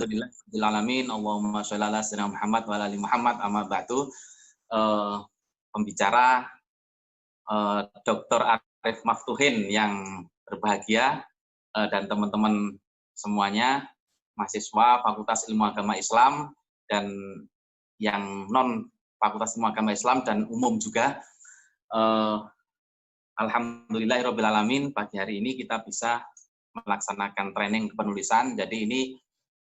Alhamdulillahirabbil alamin. Allahumma sholli ala sayyidina Muhammad wa ala ali Muhammad. Amma ba'du. Pembicara Dr. Arif Maftuhin yang berbahagia dan teman-teman semuanya, mahasiswa Fakultas Ilmu Agama Islam dan yang non Fakultas Ilmu Agama Islam dan umum juga. Alhamdulillahirabbil alamin, pagi hari ini kita bisa melaksanakan training penulisan. Jadi ini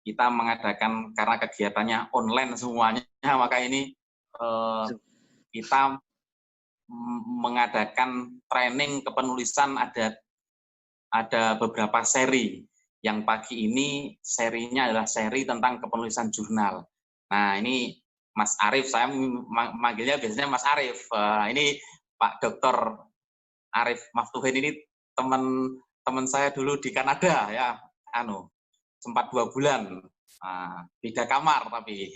kita mengadakan karena kegiatannya online semuanya, maka ini kita mengadakan training kepenulisan ada beberapa seri. Yang pagi ini serinya adalah seri tentang kepenulisan jurnal. Nah, ini Mas Arif, saya manggilnya biasanya Mas Arif. Ini Pak Dr. Arif Maftuhin ini teman saya dulu di Kanada ya, sempat 2 bulan, beda kamar tapi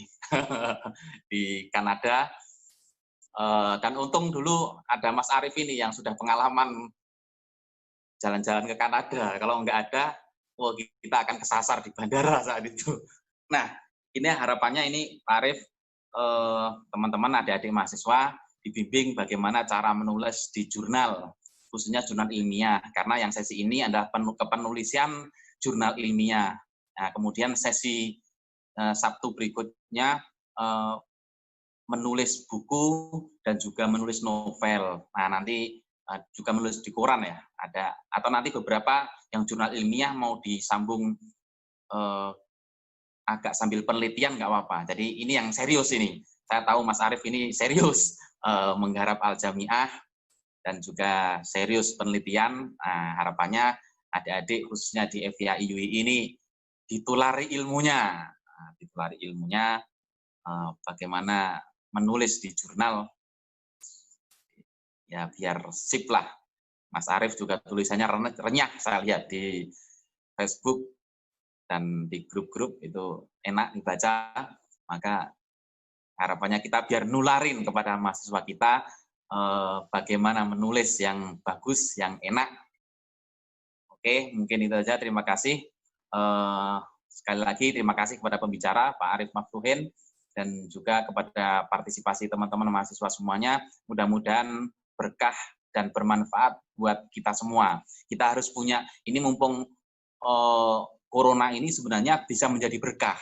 di Kanada. Dan untung dulu ada Mas Arif ini yang sudah pengalaman jalan-jalan ke Kanada. Kalau nggak ada, kita akan kesasar di bandara saat itu. Nah, ini harapannya ini Pak Arif, teman-teman adik-adik mahasiswa dibimbing bagaimana cara menulis di jurnal, khususnya jurnal ilmiah, karena yang sesi ini adalah kepenulisan jurnal ilmiah. Nah, kemudian sesi Sabtu berikutnya menulis buku dan juga menulis novel. Nah, nanti juga menulis di koran ya, ada. Atau nanti beberapa yang jurnal ilmiah mau disambung agak sambil penelitian nggak apa-apa. Jadi ini yang serius ini. Saya tahu Mas Arif ini serius menggarap Al-Jamiah dan juga serius penelitian. Nah, harapannya adik-adik khususnya di FIAI UI ini ditulari ilmunya, bagaimana menulis di jurnal, ya biar sip lah. Mas Arif juga tulisannya renyah, saya lihat di Facebook dan di grup-grup itu enak dibaca, maka harapannya kita biar nularin kepada mahasiswa kita bagaimana menulis yang bagus, yang enak. Oke, mungkin itu saja. Terima kasih. Sekali lagi terima kasih kepada pembicara Pak Arif Maftuhin dan juga kepada partisipasi teman-teman mahasiswa semuanya. Mudah-mudahan berkah dan bermanfaat buat kita semua. Kita harus punya, ini mumpung corona ini sebenarnya bisa menjadi berkah.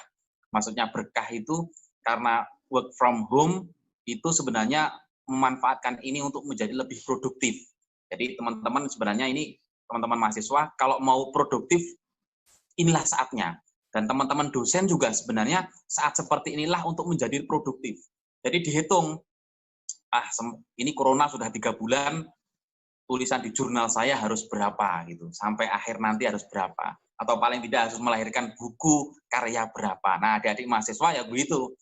Maksudnya berkah itu karena work from home itu sebenarnya memanfaatkan ini untuk menjadi lebih produktif. Jadi teman-teman sebenarnya ini, teman-teman mahasiswa, kalau mau produktif, inilah saatnya. Dan teman-teman dosen juga sebenarnya saat seperti inilah untuk menjadi produktif. Jadi dihitung, ini corona sudah 3 bulan, tulisan di jurnal saya harus berapa gitu, sampai akhir nanti harus berapa. Atau paling tidak harus melahirkan buku karya berapa. Nah, adik-adik mahasiswa ya begitu.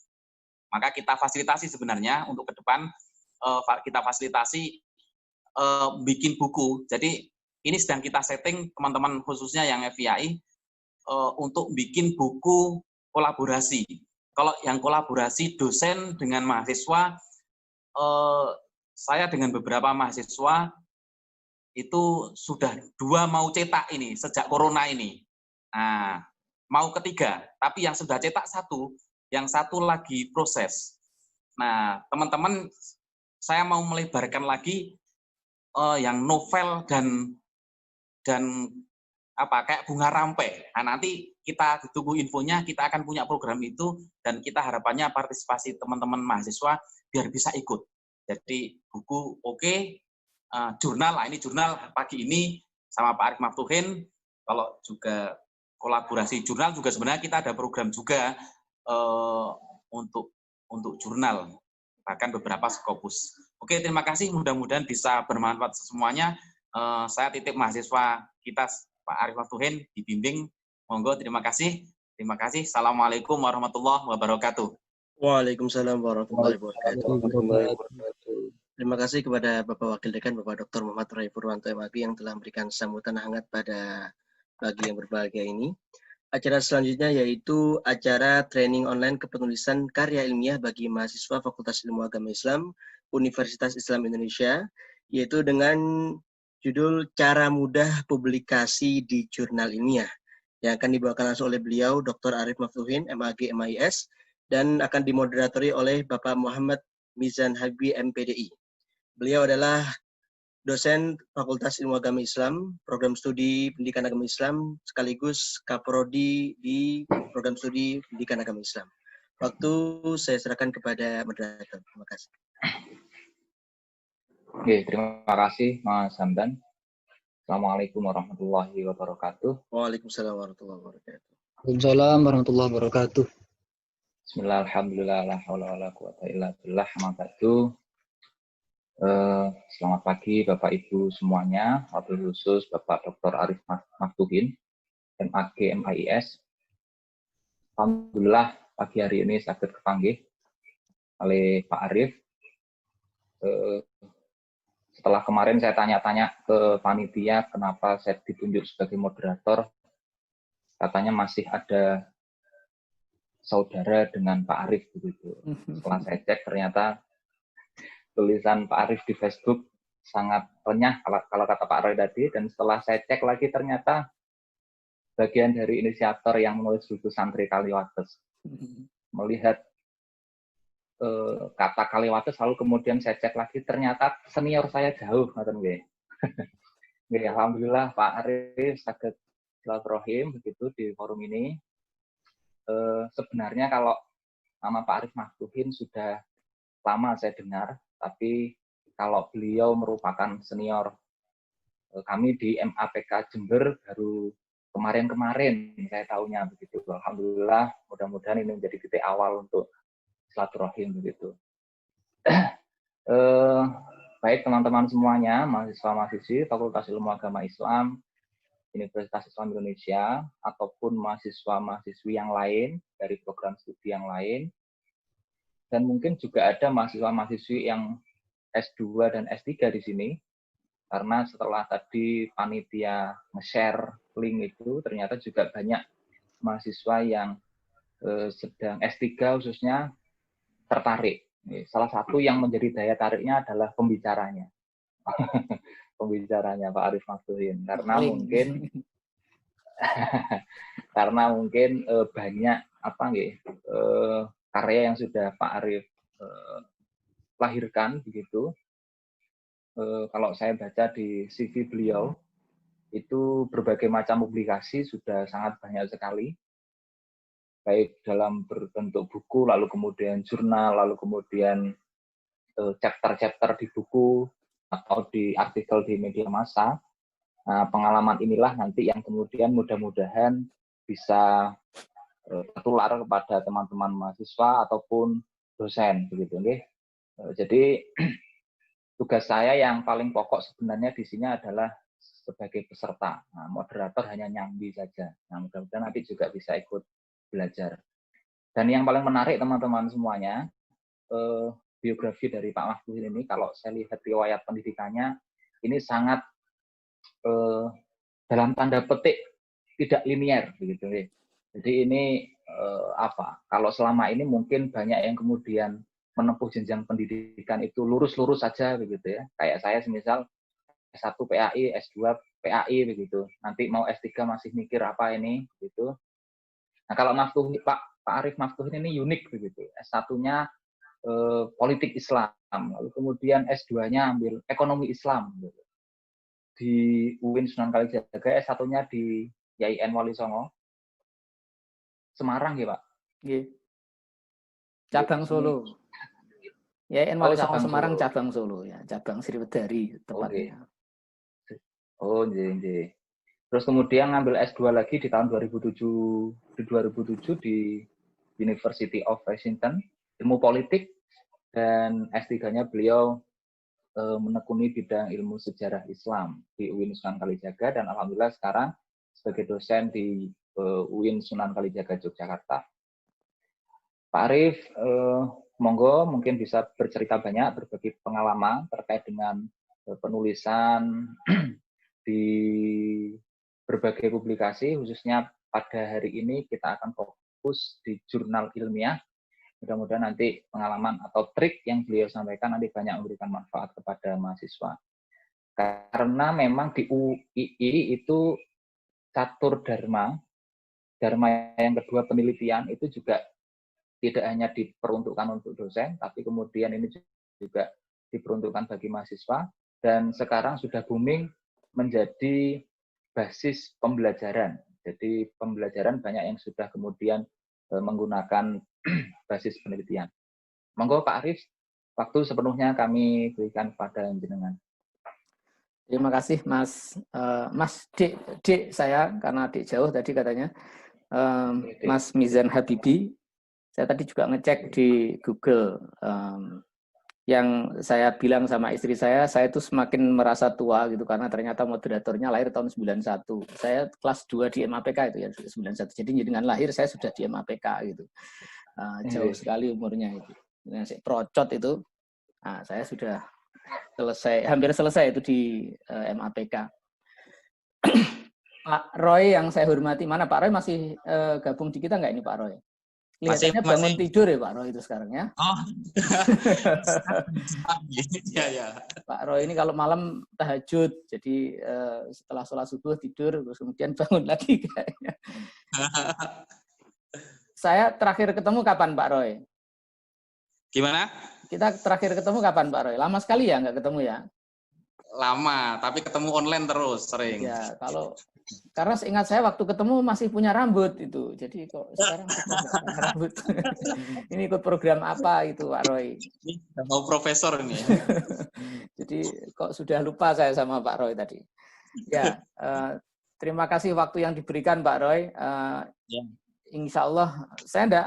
Maka kita fasilitasi sebenarnya untuk ke depan, kita fasilitasi bikin buku. Jadi ini sedang kita setting teman-teman khususnya yang FIAI untuk bikin buku kolaborasi. Kalau yang kolaborasi dosen dengan mahasiswa, saya dengan beberapa mahasiswa itu sudah 2 mau cetak ini sejak corona ini. Nah, mau ketiga, tapi yang sudah cetak 1, yang 1 lagi proses. Nah, teman-teman, saya mau melebarkan lagi yang novel dan kayak bunga rampai. Nah, nanti kita ditunggu infonya, kita akan punya program itu dan kita harapannya partisipasi teman-teman mahasiswa biar bisa ikut. Jadi buku oke, jurnal, ini jurnal pagi ini sama Pak Arif Maftuhin. Kalau juga kolaborasi jurnal juga sebenarnya kita ada program juga untuk jurnal, bahkan beberapa Scopus. Oke, terima kasih. Mudah-mudahan bisa bermanfaat semuanya. Saya titip mahasiswa kita Pak Arif Maftuhin dibimbing. Monggo, terima kasih. Terima kasih. Assalamualaikum warahmatullahi wabarakatuh. Waalaikumsalam warahmatullahi wabarakatuh. Terima kasih kepada Bapak Wakil Dekan, Bapak Dr. Muhammad Rai Purwanto MAG yang telah memberikan sambutan hangat pada pagi yang berbahagia ini. Acara selanjutnya yaitu acara training online kepenulisan karya ilmiah bagi mahasiswa Fakultas Ilmu Agama Islam Universitas Islam Indonesia, yaitu dengan judul Cara Mudah Publikasi di Jurnal Ilmiah. yang akan dibawakan langsung oleh beliau, Dr. Arif Maftuhin, MAG, MIS, dan akan dimoderatori oleh Bapak Muhammad Mizan Habib, MPDI. Beliau adalah dosen Fakultas Ilmu Agama Islam, program studi Pendidikan Agama Islam, sekaligus Kaprodi di program studi Pendidikan Agama Islam. Waktu saya serahkan kepada moderator. Terima kasih. Oke, terima kasih Mas Hamdan. Assalamualaikum warahmatullahi wabarakatuh. Waalaikumsalam warahmatullahi wabarakatuh. Waalaikumsalam warahmatullahi wabarakatuh. Bismillah, alhamdulillah, la haula wala quwata illa billah, mabadu. Selamat pagi Bapak Ibu semuanya, wabil khusus Bapak Dr. Arif Maftuhin, MAG, MIS. Alhamdulillah pagi hari ini sakit kepanggih oleh Pak Arif. Setelah kemarin saya tanya-tanya ke panitia kenapa saya ditunjuk sebagai moderator, katanya masih ada saudara dengan Pak Arif begitu. Setelah saya cek ternyata tulisan Pak Arif di Facebook sangat renyah kalau kata Pak Roy tadi, dan setelah saya cek lagi ternyata bagian dari inisiator yang menulis buku Santri Kaliwates. Melihat kata Kaliwates, lalu kemudian saya cek lagi ternyata senior saya jauh, ngoten nggih. Nggih, alhamdulillah Pak Arif saged silaturahim begitu di forum ini. Sebenarnya kalau nama Pak Arif Maftuhin sudah lama saya dengar, tapi kalau beliau merupakan senior kami di MAPK Jember baru kemarin-kemarin saya tahunya begitu. Alhamdulillah, mudah-mudahan ini menjadi titik awal untuk silaturahim begitu. Baik teman-teman semuanya, mahasiswa-mahasiswi Fakultas Ilmu Agama Islam Universitas Islam Indonesia ataupun mahasiswa-mahasiswi yang lain dari program studi yang lain, dan mungkin juga ada mahasiswa-mahasiswi yang S2 dan S3 di sini, karena setelah tadi panitia nge-share link itu ternyata juga banyak mahasiswa yang sedang S3 khususnya tertarik. Salah satu yang menjadi daya tariknya adalah pembicaranya. Pembicaranya Pak Arif Maftuhin, karena mungkin banyak karya yang sudah Pak Arif lahirkan begitu. Kalau saya baca di CV beliau itu berbagai macam publikasi sudah sangat banyak sekali, baik dalam berbentuk buku, lalu kemudian jurnal, lalu kemudian chapter-chapter di buku atau di artikel di media massa. Nah, pengalaman inilah nanti yang kemudian mudah-mudahan bisa tertular kepada teman-teman mahasiswa ataupun dosen begitu, nggih. Jadi tugas saya yang paling pokok sebenarnya di sini adalah sebagai peserta. Nah, moderator hanya nyambi saja. Nah, mudah-mudahan nanti juga bisa ikut belajar. Dan yang paling menarik teman-teman semuanya, biografi dari Pak Maftuhin ini, kalau saya lihat riwayat pendidikannya, ini sangat dalam tanda petik tidak linier begitu. Jadi ini kalau selama ini mungkin banyak yang kemudian menempuh jenjang pendidikan itu lurus-lurus saja begitu ya. Kayak saya semisal S1 PAI, S2 PAI begitu. Nanti mau S3 masih mikir apa ini gitu. Nah, kalau Pak Arif Maftuhin ini unik begitu. S1-nya politik Islam, lalu kemudian S2-nya ambil ekonomi Islam gitu. Di UIN Sunan Kalijaga, S1-nya di YIN Wali Songo. Semarang ya, Pak? Iya. Cabang Solo. YIN Wali Songo Semarang, Solo. Cabang Solo ya, cabang Sriwedari tepatnya. Oh, nggih. Terus kemudian ngambil S2 lagi di tahun 2007 di University of Washington, ilmu politik, dan S3-nya beliau menekuni bidang ilmu sejarah Islam di UIN Sunan Kalijaga, dan alhamdulillah sekarang sebagai dosen di UIN Sunan Kalijaga Yogyakarta. Pak Arif, monggo mungkin bisa bercerita banyak, berbagi pengalaman terkait dengan penulisan di berbagai publikasi, khususnya pada hari ini kita akan fokus di jurnal ilmiah. Mudah-mudahan nanti pengalaman atau trik yang beliau sampaikan nanti banyak memberikan manfaat kepada mahasiswa. Karena memang di UII itu catur dharma, dharma yang kedua penelitian itu juga tidak hanya diperuntukkan untuk dosen, tapi kemudian ini juga diperuntukkan bagi mahasiswa, dan sekarang sudah booming menjadi basis pembelajaran. Jadi pembelajaran banyak yang sudah kemudian menggunakan basis penelitian. Monggo Pak Arif, waktu sepenuhnya kami berikan pada jenengan. Terima kasih Mas Dik saya, karena Dik jauh tadi katanya, Mas Mizan Habibi. Saya tadi juga ngecek di Google, yang saya bilang sama istri saya itu semakin merasa tua gitu, karena ternyata moderatornya lahir tahun 91. Saya kelas 2 di MAPK itu ya, 91. Jadi dengan lahir saya sudah di MAPK gitu. Jauh sekali umurnya itu. Masih procot itu. Nah, saya sudah hampir selesai itu di MAPK. Pak Roy yang saya hormati, mana Pak Roy masih gabung di kita nggak ini Pak Roy? Kelihatannya bangun tidur ya Pak Roy itu sekarang ya. Oh. Ya. Pak Roy ini kalau malam tahajud, jadi setelah sholat subuh tidur, terus kemudian bangun lagi kayaknya. Saya terakhir ketemu kapan Pak Roy? Gimana? Kita terakhir ketemu kapan Pak Roy? Lama sekali ya nggak ketemu ya? Lama, tapi ketemu online terus sering. Ya, karena seingat saya waktu ketemu masih punya rambut itu. Jadi kok sekarang sudah nggak punya rambut. Ini ikut program apa itu Pak Roy? Mau profesor ini. Jadi kok sudah lupa saya sama Pak Roy tadi. Ya, terima kasih waktu yang diberikan Pak Roy. Insya Allah saya enggak,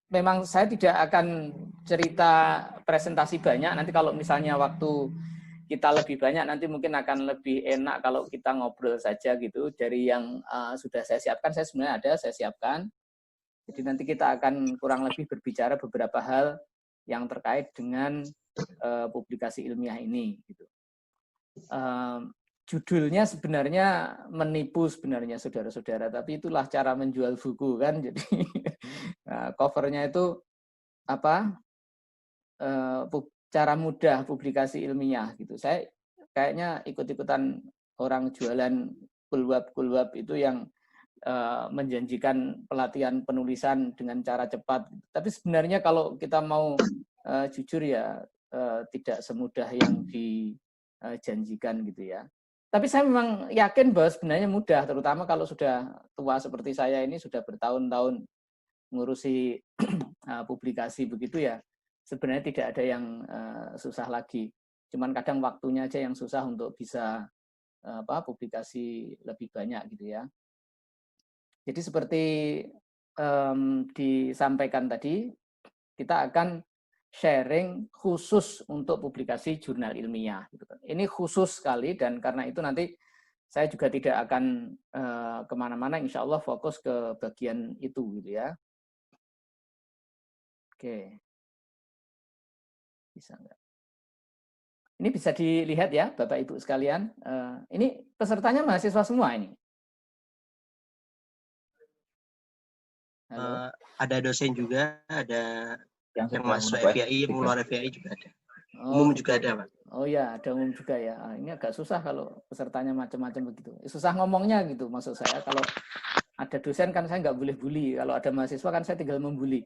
memang saya tidak akan cerita presentasi banyak. Nanti kalau misalnya waktu kita lebih banyak, nanti mungkin akan lebih enak kalau kita ngobrol saja gitu. Dari yang sudah saya siapkan, saya sebenarnya saya siapkan. Jadi nanti kita akan kurang lebih berbicara beberapa hal yang terkait dengan publikasi ilmiah ini. Gitu. Judulnya sebenarnya menipu sebenarnya saudara-saudara, tapi itulah cara menjual buku kan. Jadi covernya itu apa? Cara mudah publikasi ilmiah gitu. Saya kayaknya ikut-ikutan orang jualan kulwab itu yang menjanjikan pelatihan penulisan dengan cara cepat. Tapi sebenarnya kalau kita mau jujur ya tidak semudah yang dijanjikan gitu ya. Tapi saya memang yakin bahwa sebenarnya mudah, terutama kalau sudah tua seperti saya ini, sudah bertahun-tahun ngurusi publikasi begitu ya. Sebenarnya tidak ada yang susah lagi. Cuman kadang waktunya aja yang susah untuk bisa publikasi lebih banyak gitu ya. Jadi seperti disampaikan tadi, kita akan sharing khusus untuk publikasi jurnal ilmiah. Ini khusus sekali, dan karena itu nanti saya juga tidak akan kemana-mana, insya Allah fokus ke bagian itu gitu ya. Oke. Bisa enggak? Ini bisa dilihat ya Bapak Ibu sekalian. Ini pesertanya mahasiswa semua ini. Ada dosen juga, ada yang masuk FYI, yang luar FYI juga ada. Umum juga ada, Pak. Oh ya, ada umum juga ya. Ini agak susah kalau pesertanya macam-macam begitu. Susah ngomongnya gitu maksud saya. Kalau ada dosen kan saya nggak boleh bully. Kalau ada mahasiswa kan saya tinggal membuli.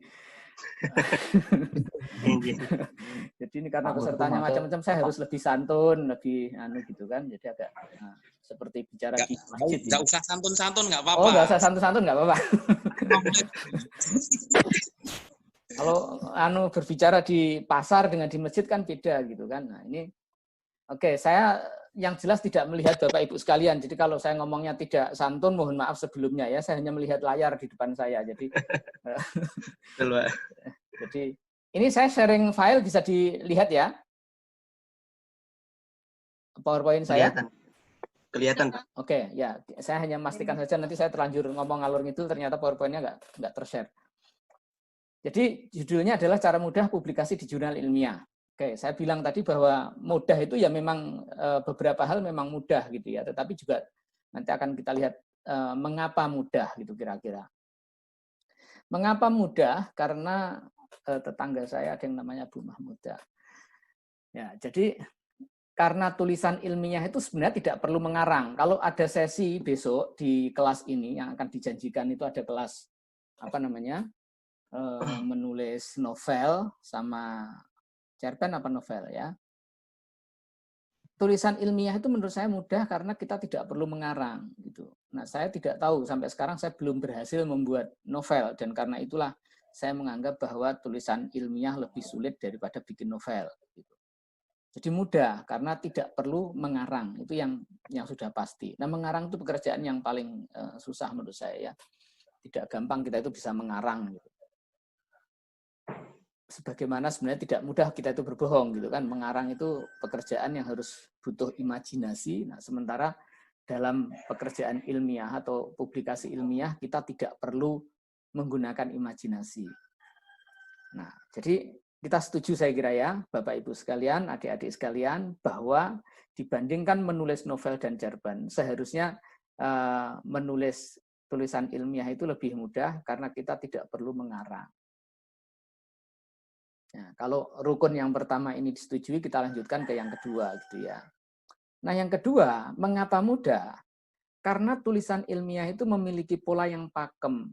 Jadi ini karena pesertanya macam-macam, saya harus lebih santun, lebih gitu kan. Jadi agak seperti bicara di masjid. Nggak usah santun-santun, nggak apa-apa. Oh, nggak usah santun-santun, nggak apa-apa. Kalau berbicara di pasar dengan di masjid kan beda gitu kan. Nah ini, oke, saya yang jelas tidak melihat Bapak Ibu sekalian. Jadi kalau saya ngomongnya tidak santun, mohon maaf sebelumnya ya. Saya hanya melihat layar di depan saya. Jadi, jadi ini saya sharing file, bisa dilihat ya. PowerPoint saya. Kelihatan, Pak. Oke, ya. Saya hanya memastikan saja, nanti saya terlanjur ngomong ngalur ngidul, ternyata PowerPoint-nya nggak tershare. Jadi judulnya adalah cara mudah publikasi di jurnal ilmiah. Oke, saya bilang tadi bahwa mudah itu ya memang beberapa hal memang mudah gitu ya, tetapi juga nanti akan kita lihat mengapa mudah gitu kira-kira. Mengapa mudah? Karena tetangga saya ada yang namanya Bu Mahmuda. Ya, jadi karena tulisan ilmiah itu sebenarnya tidak perlu mengarang. Kalau ada sesi besok di kelas ini yang akan dijanjikan itu ada kelas apa namanya menulis novel sama cerpen apa novel ya. Tulisan ilmiah itu menurut saya mudah karena kita tidak perlu mengarang gitu. Nah, saya tidak tahu sampai sekarang saya belum berhasil membuat novel dan karena itulah saya menganggap bahwa tulisan ilmiah lebih sulit daripada bikin novel gitu. Jadi mudah karena tidak perlu mengarang, itu yang sudah pasti. Nah, mengarang itu pekerjaan yang paling susah menurut saya ya. Tidak gampang kita itu bisa mengarang gitu. Sebagaimana sebenarnya tidak mudah kita itu berbohong gitu kan. Mengarang itu pekerjaan yang harus butuh imajinasi. Nah, sementara dalam pekerjaan ilmiah atau publikasi ilmiah kita tidak perlu menggunakan imajinasi. Nah, jadi kita setuju saya kira ya, Bapak Ibu sekalian, adik-adik sekalian, bahwa dibandingkan menulis novel dan cerpen, seharusnya menulis tulisan ilmiah itu lebih mudah karena kita tidak perlu mengarang. Nah, kalau rukun yang pertama ini disetujui, kita lanjutkan ke yang kedua gitu ya. Nah, yang kedua, mengapa mudah? Karena tulisan ilmiah itu memiliki pola yang pakem,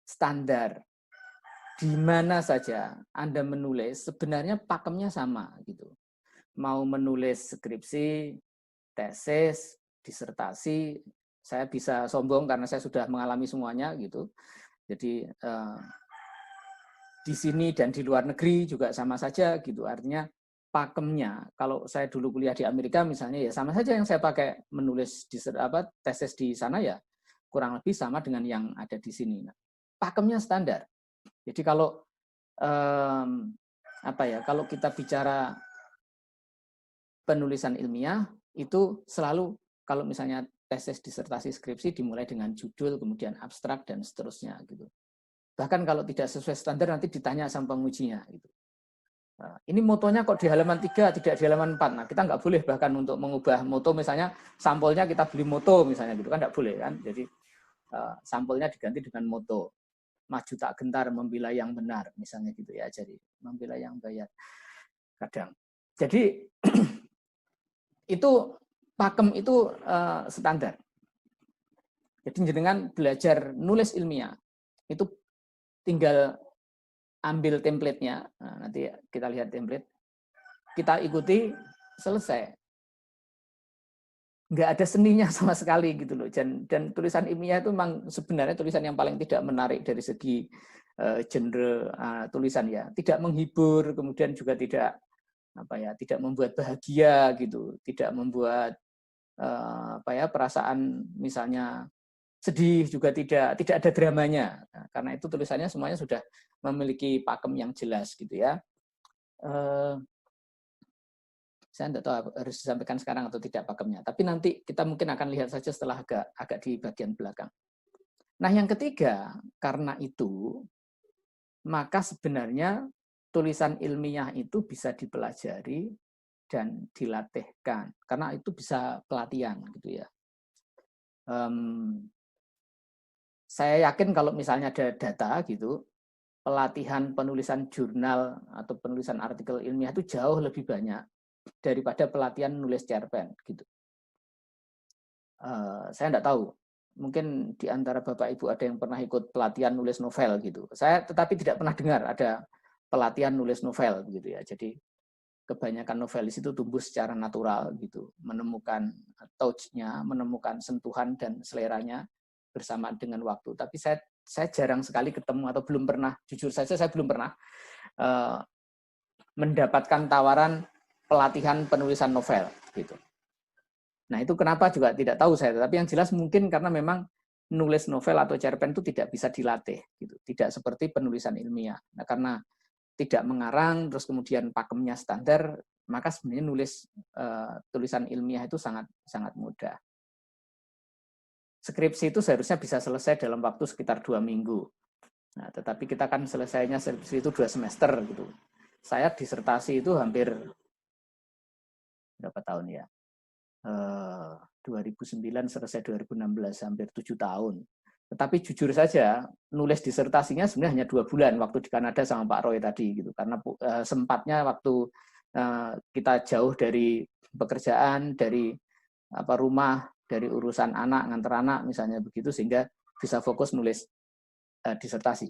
standar. Di mana saja Anda menulis, sebenarnya pakemnya sama gitu. Mau menulis skripsi, tesis, disertasi, saya bisa sombong karena saya sudah mengalami semuanya gitu. Jadi di sini dan di luar negeri juga sama saja gitu. Artinya pakemnya, kalau saya dulu kuliah di Amerika misalnya ya sama saja yang saya pakai menulis tesis di sana ya kurang lebih sama dengan yang ada di sini. Nah, pakemnya standar. Jadi kalau kalau kita bicara penulisan ilmiah itu selalu kalau misalnya tesis, disertasi, skripsi dimulai dengan judul, kemudian abstrak dan seterusnya gitu. Bahkan kalau tidak sesuai standar nanti ditanya sama pengujinya gitu. Nah, ini motonya kok di halaman 3 tidak di halaman 4. Nah, kita nggak boleh bahkan untuk mengubah moto misalnya sampulnya kita beli moto misalnya gitu kan nggak boleh kan. Jadi sampulnya diganti dengan moto. Maju tak gentar membela yang benar misalnya gitu ya. Jadi membela yang bayar kadang. Jadi itu pakem itu standar. Jadi jenengan belajar nulis ilmiah itu tinggal ambil template-nya. Nah, nanti kita lihat template. Kita ikuti, selesai. Nggak ada seninya sama sekali gitu loh. Dan tulisan ilmiah itu memang sebenarnya tulisan yang paling tidak menarik dari segi genre tulisan ya. Tidak menghibur, kemudian juga tidak tidak membuat bahagia gitu, tidak membuat perasaan misalnya sedih juga tidak ada dramanya. Nah, karena itu tulisannya semuanya sudah memiliki pakem yang jelas gitu ya. Saya tidak tahu harus disampaikan sekarang atau tidak pakemnya, tapi nanti kita mungkin akan lihat saja setelah agak di bagian belakang. Nah, yang ketiga, karena itu maka sebenarnya tulisan ilmiah itu bisa dipelajari dan dilatihkan karena itu bisa pelatihan gitu ya. Saya yakin kalau misalnya ada data gitu, pelatihan penulisan jurnal atau penulisan artikel ilmiah itu jauh lebih banyak daripada pelatihan nulis cerpen gitu. Saya tidak tahu, mungkin di antara Bapak Ibu ada yang pernah ikut pelatihan nulis novel gitu. Saya tetapi tidak pernah dengar ada pelatihan nulis novel gitu ya. Jadi kebanyakan novelis itu tumbuh secara natural gitu, menemukan touch-nya, menemukan sentuhan dan seleranya bersama dengan waktu. Tapi saya jarang sekali ketemu atau belum pernah, jujur saja saya belum pernah mendapatkan tawaran pelatihan penulisan novel gitu. Nah, itu kenapa juga tidak tahu saya, tapi yang jelas mungkin karena memang nulis novel atau cerpen itu tidak bisa dilatih gitu. Tidak seperti penulisan ilmiah. Nah, karena tidak mengarang terus kemudian pakemnya standar, maka sebenarnya nulis tulisan ilmiah itu sangat mudah. Skripsi itu seharusnya bisa selesai dalam waktu sekitar 2 minggu. Nah, tetapi kita kan selesainya skripsi itu 2 semester gitu. Saya disertasi itu hampir berapa tahun ya? 2009 selesai 2016, hampir 7 tahun. Tetapi jujur saja, nulis disertasinya sebenarnya hanya 2 bulan waktu di Kanada sama Pak Roy tadi gitu. Karena sempatnya waktu kita jauh dari pekerjaan, dari rumah, dari urusan anak, nganter anak misalnya begitu, sehingga bisa fokus nulis disertasi.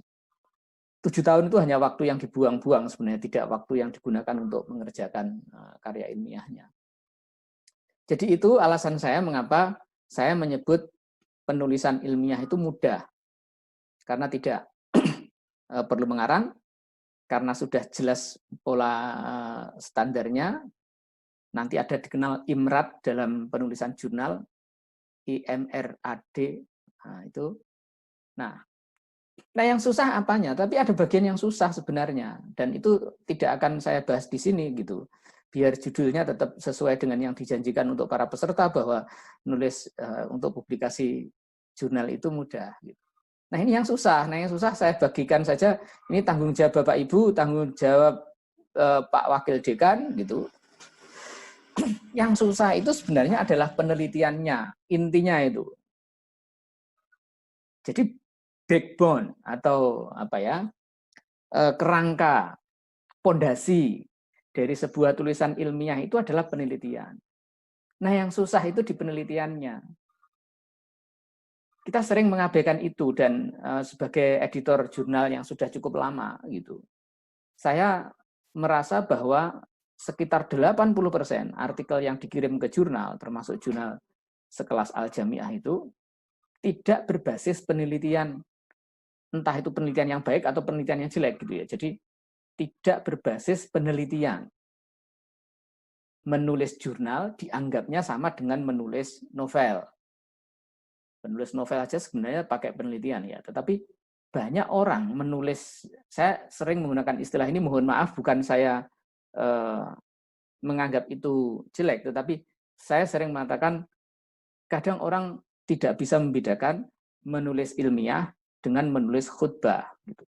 7 tahun itu hanya waktu yang dibuang-buang sebenarnya, tidak waktu yang digunakan untuk mengerjakan karya ilmiahnya. Jadi itu alasan saya mengapa saya menyebut penulisan ilmiah itu mudah. Karena tidak perlu mengarang, karena sudah jelas pola standarnya. Nanti ada dikenal IMRAD dalam penulisan jurnal, IMRAD. Nah, itu. Nah, yang susah apanya? Tapi ada bagian yang susah sebenarnya, dan itu tidak akan saya bahas di sini gitu. Biar judulnya tetap sesuai dengan yang dijanjikan untuk para peserta, bahwa nulis untuk publikasi jurnal itu mudah. Gitu. Nah, ini yang susah. Nah, yang susah saya bagikan saja. Ini tanggung jawab Bapak Ibu, tanggung jawab Pak Wakil Dekan gitu. Yang susah itu sebenarnya adalah penelitiannya, intinya itu. Jadi backbone atau kerangka, pondasi dari sebuah tulisan ilmiah itu adalah penelitian. Nah, yang susah itu di penelitiannya. Kita sering mengabaikan itu, dan sebagai editor jurnal yang sudah cukup lama gitu, saya merasa bahwa sekitar 80% artikel yang dikirim ke jurnal, termasuk jurnal sekelas Al-Jamiah itu, tidak berbasis penelitian, entah itu penelitian yang baik atau penelitian yang jelek gitu ya. Jadi tidak berbasis penelitian. Menulis jurnal dianggapnya sama dengan menulis novel. Penulis novel aja sebenarnya pakai penelitian ya, tetapi banyak orang menulis, saya sering menggunakan istilah ini, mohon maaf, bukan saya menganggap itu jelek, tetapi saya sering mengatakan kadang orang tidak bisa membedakan menulis ilmiah dengan menulis khutbah. Gitu.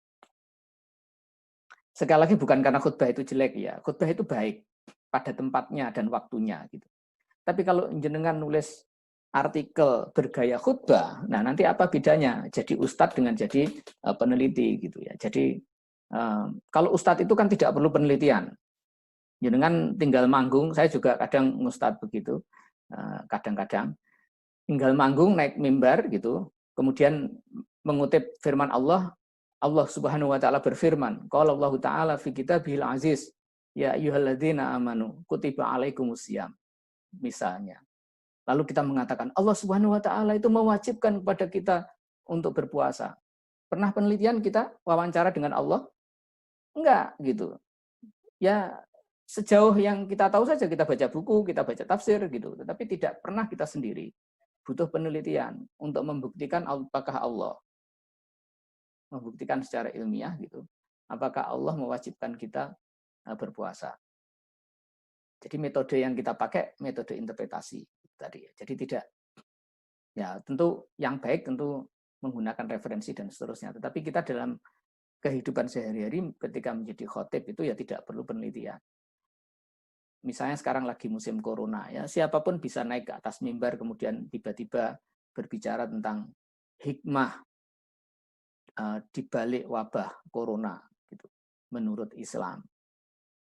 Sekali lagi bukan karena khutbah itu jelek ya, khutbah itu baik pada tempatnya dan waktunya. Gitu. Tapi kalau jenengan nulis artikel bergaya khutbah, nah nanti apa bedanya? Jadi ustadz dengan jadi peneliti gitu ya. Jadi kalau ustadz itu kan tidak perlu penelitian. Jenengan tinggal manggung, saya juga kadang ustadz begitu, kadang-kadang tinggal manggung naik mimbar gitu, kemudian mengutip firman Allah, Allah Subhanahu wa taala berfirman, qala Allah taala fi kitabihil aziz, ya ayyuhalladzina amanu kutiba alaikumusiyam. Misalnya. Lalu kita mengatakan Allah Subhanahu wa taala itu mewajibkan kepada kita untuk berpuasa. Pernah penelitian kita wawancara dengan Allah? Enggak gitu. Ya sejauh yang kita tahu saja, kita baca buku, kita baca tafsir gitu, tetapi tidak pernah kita sendiri. Butuh penelitian untuk membuktikan apakah Allah, membuktikan secara ilmiah gitu, apakah Allah mewajibkan kita berpuasa. Jadi metode yang kita pakai metode interpretasi tadi. Jadi tidak, ya tentu yang baik tentu menggunakan referensi dan seterusnya. Tetapi kita dalam kehidupan sehari-hari ketika menjadi khotib itu ya tidak perlu penelitian. Misalnya sekarang lagi musim corona, ya siapapun bisa naik ke atas mimbar kemudian tiba-tiba berbicara tentang hikmah di balik wabah corona gitu, menurut Islam.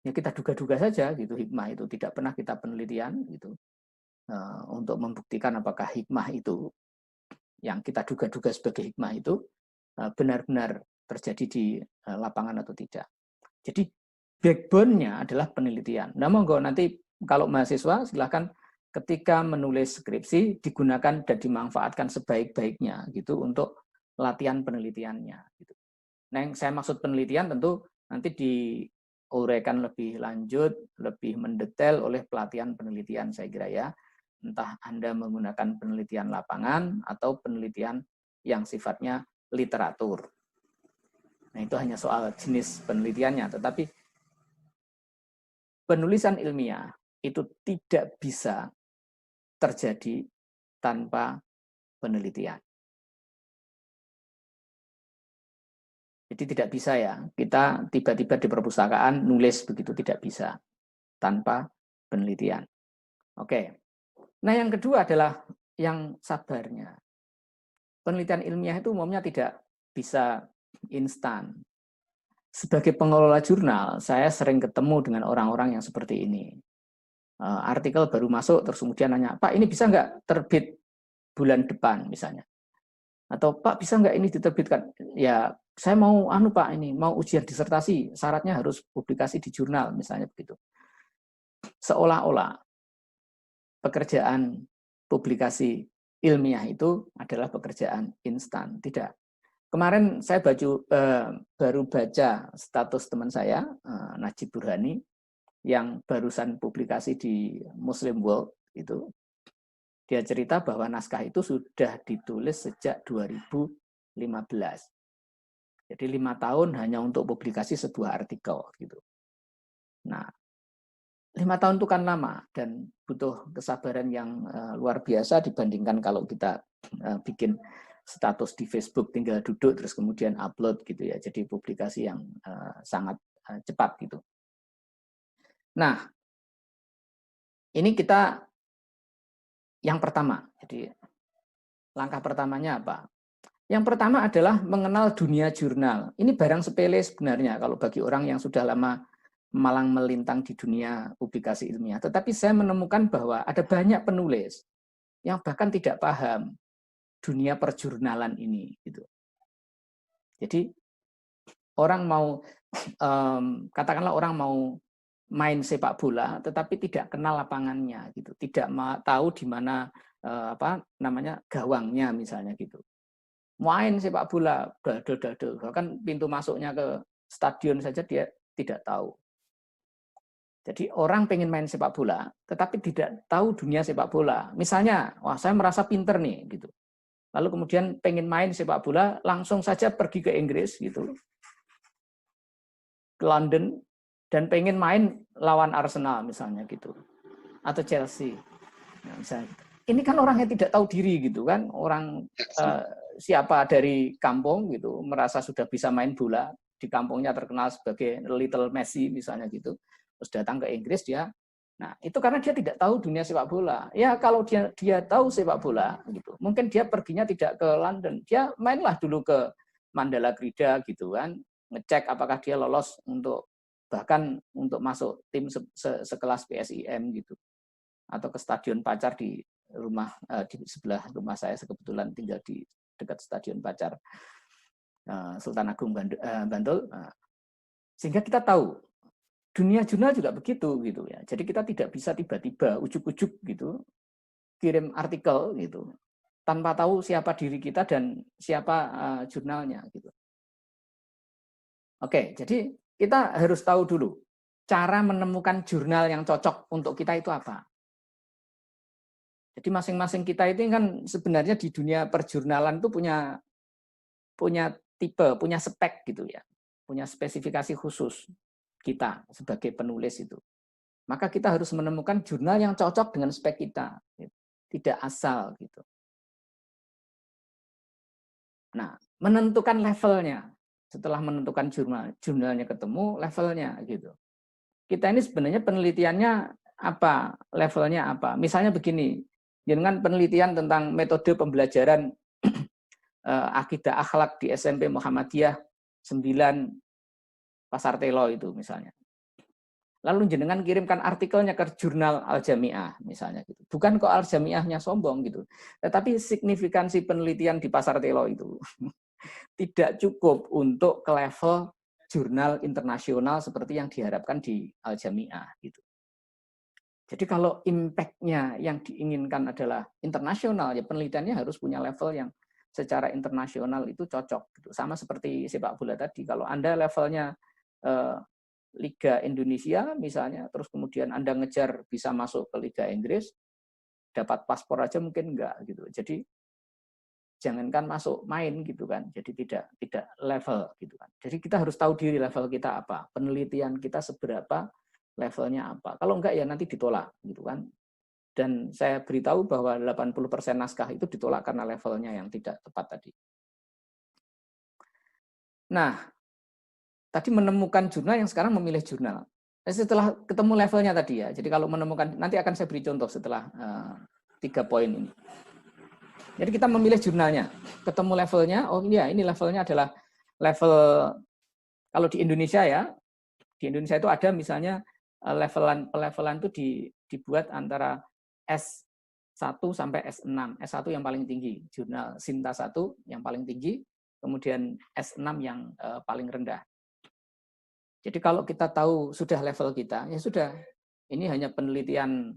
Ya kita duga-duga saja gitu, hikmah itu tidak pernah kita penelitian gitu untuk membuktikan apakah hikmah itu yang kita duga-duga sebagai hikmah itu benar-benar terjadi di lapangan atau tidak. Jadi backbone-nya adalah penelitian. Nah, monggo nanti kalau mahasiswa silahkan ketika menulis skripsi digunakan dan dimanfaatkan sebaik-baiknya gitu untuk latihan penelitiannya. Gitu. Nah, yang saya maksud penelitian tentu nanti diuraikan lebih lanjut, lebih mendetail oleh pelatihan penelitian saya kira ya. Entah Anda menggunakan penelitian lapangan atau penelitian yang sifatnya literatur. Nah, itu hanya soal jenis penelitiannya, tetapi penulisan ilmiah itu tidak bisa terjadi tanpa penelitian. Jadi tidak bisa ya, kita tiba-tiba di perpustakaan nulis begitu, tidak bisa tanpa penelitian. Oke. Nah, yang kedua adalah yang sabarnya. Penelitian ilmiah itu umumnya tidak bisa instan. sebagai pengelola jurnal, saya sering ketemu dengan orang-orang yang seperti ini. Artikel baru masuk, terus kemudian nanya, Pak, ini bisa nggak terbit bulan depan misalnya? Atau Pak, bisa nggak ini diterbitkan? Ya, saya mau Pak, ini mau ujian disertasi, syaratnya harus publikasi di jurnal misalnya begitu. Seolah-olah pekerjaan publikasi ilmiah itu adalah pekerjaan instan. Tidak. Kemarin saya baru baca status teman saya, Najib Burhani, yang barusan publikasi di Muslim World itu. Dia cerita bahwa naskah itu sudah ditulis sejak 2015. Jadi 5 tahun hanya untuk publikasi sebuah artikel gitu. Nah, 5 tahun itu kan lama dan butuh kesabaran yang luar biasa dibandingkan kalau kita bikin status di Facebook tinggal duduk terus kemudian upload gitu ya. Jadi publikasi yang sangat cepat gitu. Nah, ini kita yang pertama. Jadi langkah pertamanya apa? Yang pertama adalah mengenal dunia jurnal. Ini barang sepele sebenarnya kalau bagi orang yang sudah lama malang melintang di dunia publikasi ilmiah. Tetapi saya menemukan bahwa ada banyak penulis yang bahkan tidak paham dunia perjurnalan ini. Gitu. Jadi orang mau, katakanlah orang mau main sepak bola, tetapi tidak kenal lapangannya, gitu. Tidak tahu di mana gawangnya misalnya gitu. Main sepak bola, bahkan pintu masuknya ke stadion saja dia tidak tahu. Jadi orang pengen main sepak bola, tetapi tidak tahu dunia sepak bola. Misalnya, wah saya merasa pinter nih, gitu. Lalu kemudian pengen main sepak bola, langsung saja pergi ke Inggris, gitu, ke London, dan pengen main lawan Arsenal misalnya gitu, atau Chelsea. Nah, misalnya, ini kan orangnya tidak tahu diri gitu kan, orang siapa dari kampung gitu merasa sudah bisa main bola, di kampungnya terkenal sebagai Little Messi misalnya gitu, terus datang ke Inggris dia, nah itu karena dia tidak tahu dunia sepak bola. Ya kalau dia tahu sepak bola gitu, mungkin dia perginya tidak ke London, dia mainlah dulu ke Mandala Krida gitu kan, ngecek apakah dia lolos untuk bahkan untuk masuk tim sekelas PSIM gitu, atau ke Stadion Pacar di rumah di sebelah rumah saya, kebetulan tinggal di dekat Stadion Pacar Sultan Agung Bantul, sehingga kita tahu dunia jurnal juga begitu gitu ya. Jadi kita tidak bisa tiba-tiba ujuk-ujuk gitu kirim artikel gitu tanpa tahu siapa diri kita dan siapa jurnalnya gitu. Oke, jadi kita harus tahu dulu cara menemukan jurnal yang cocok untuk kita itu apa. Jadi masing-masing kita itu kan sebenarnya di dunia perjurnalan itu punya tipe, punya spek gitu ya, punya spesifikasi khusus kita sebagai penulis itu. Maka kita harus menemukan jurnal yang cocok dengan spek kita, tidak asal gitu. Nah, menentukan levelnya. Setelah menentukan jurnalnya ketemu, levelnya gitu. Kita ini sebenarnya penelitiannya apa, levelnya apa. Misalnya begini, dengan penelitian tentang metode pembelajaran akidah akhlak di SMP Muhammadiyah 9 Pasar Telo itu misalnya. Lalu jenengan kirimkan artikelnya ke jurnal Al-Jami'ah misalnya gitu. Bukan kok Al-Jami'ahnya sombong gitu, tetapi signifikansi penelitian di Pasar Telo itu tidak cukup untuk ke level jurnal internasional seperti yang diharapkan di Al-Jami'ah gitu. Jadi kalau impact-nya yang diinginkan adalah internasional, ya penelitiannya harus punya level yang secara internasional itu cocok gitu. Sama seperti sepak bola tadi, kalau Anda levelnya Liga Indonesia misalnya, terus kemudian Anda ngejar bisa masuk ke Liga Inggris, dapat paspor aja mungkin enggak gitu. Jadi jangankan masuk main gitu kan. Jadi tidak level gitu kan. Jadi kita harus tahu diri level kita apa, penelitian kita seberapa, levelnya apa. Kalau enggak ya nanti ditolak gitu kan. Dan saya beritahu bahwa 80% naskah itu ditolak karena levelnya yang tidak tepat tadi. Nah, tadi menemukan jurnal, yang sekarang memilih jurnal. Setelah ketemu levelnya tadi ya, jadi kalau menemukan, nanti akan saya beri contoh setelah 3 poin ini. Jadi kita memilih jurnalnya, ketemu levelnya, oh iya ini levelnya adalah level Kalau di Indonesia ya, di Indonesia itu ada misalnya pelevelan itu dibuat antara S1 sampai S6. S1 yang paling tinggi, jurnal Sinta 1 yang paling tinggi, kemudian S6 yang paling rendah. Jadi kalau kita tahu sudah level kita, ya sudah. Ini hanya penelitian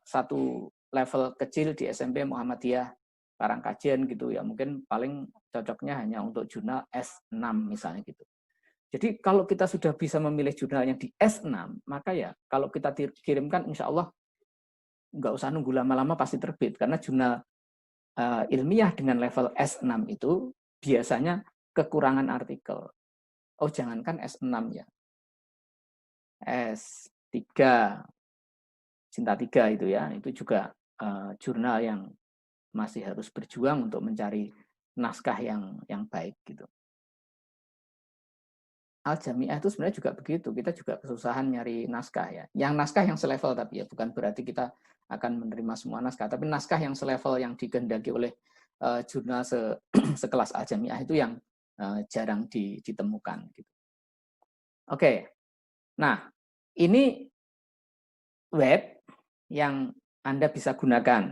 satu level kecil di SMP Muhammadiyah Parangkajian gitu ya. Mungkin paling cocoknya hanya untuk jurnal S6 misalnya gitu. Jadi kalau kita sudah bisa memilih jurnal yang di S6, maka ya kalau kita kirimkan insya Allah nggak usah nunggu lama-lama pasti terbit. Karena jurnal ilmiah dengan level S6 itu biasanya kekurangan artikel. Oh jangankan S6 ya. S3, Sinta 3 itu ya, itu juga jurnal yang masih harus berjuang untuk mencari naskah yang baik gitu. Al-Jami'ah itu sebenarnya juga begitu. Kita juga kesusahan nyari naskah ya. Yang naskah yang selevel tapi ya bukan berarti kita akan menerima semua naskah. Tapi naskah yang selevel yang dikehendaki oleh jurnal sekelas Al-Jami'ah itu yang jarang ditemukan. Gitu. Oke. Nah, ini web yang Anda bisa gunakan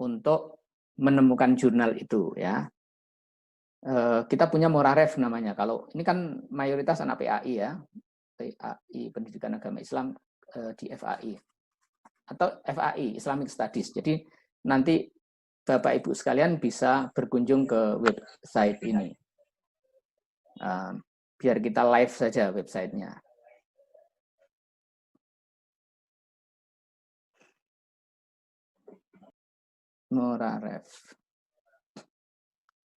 untuk menemukan jurnal itu ya. Kita punya Moraref namanya. Kalau ini kan mayoritas anak PAI ya, PAI Pendidikan Agama Islam di FAI atau FAI Islamic Studies. Jadi nanti Bapak Ibu sekalian bisa berkunjung ke website ini. Biar kita live saja websitenya. Moraref.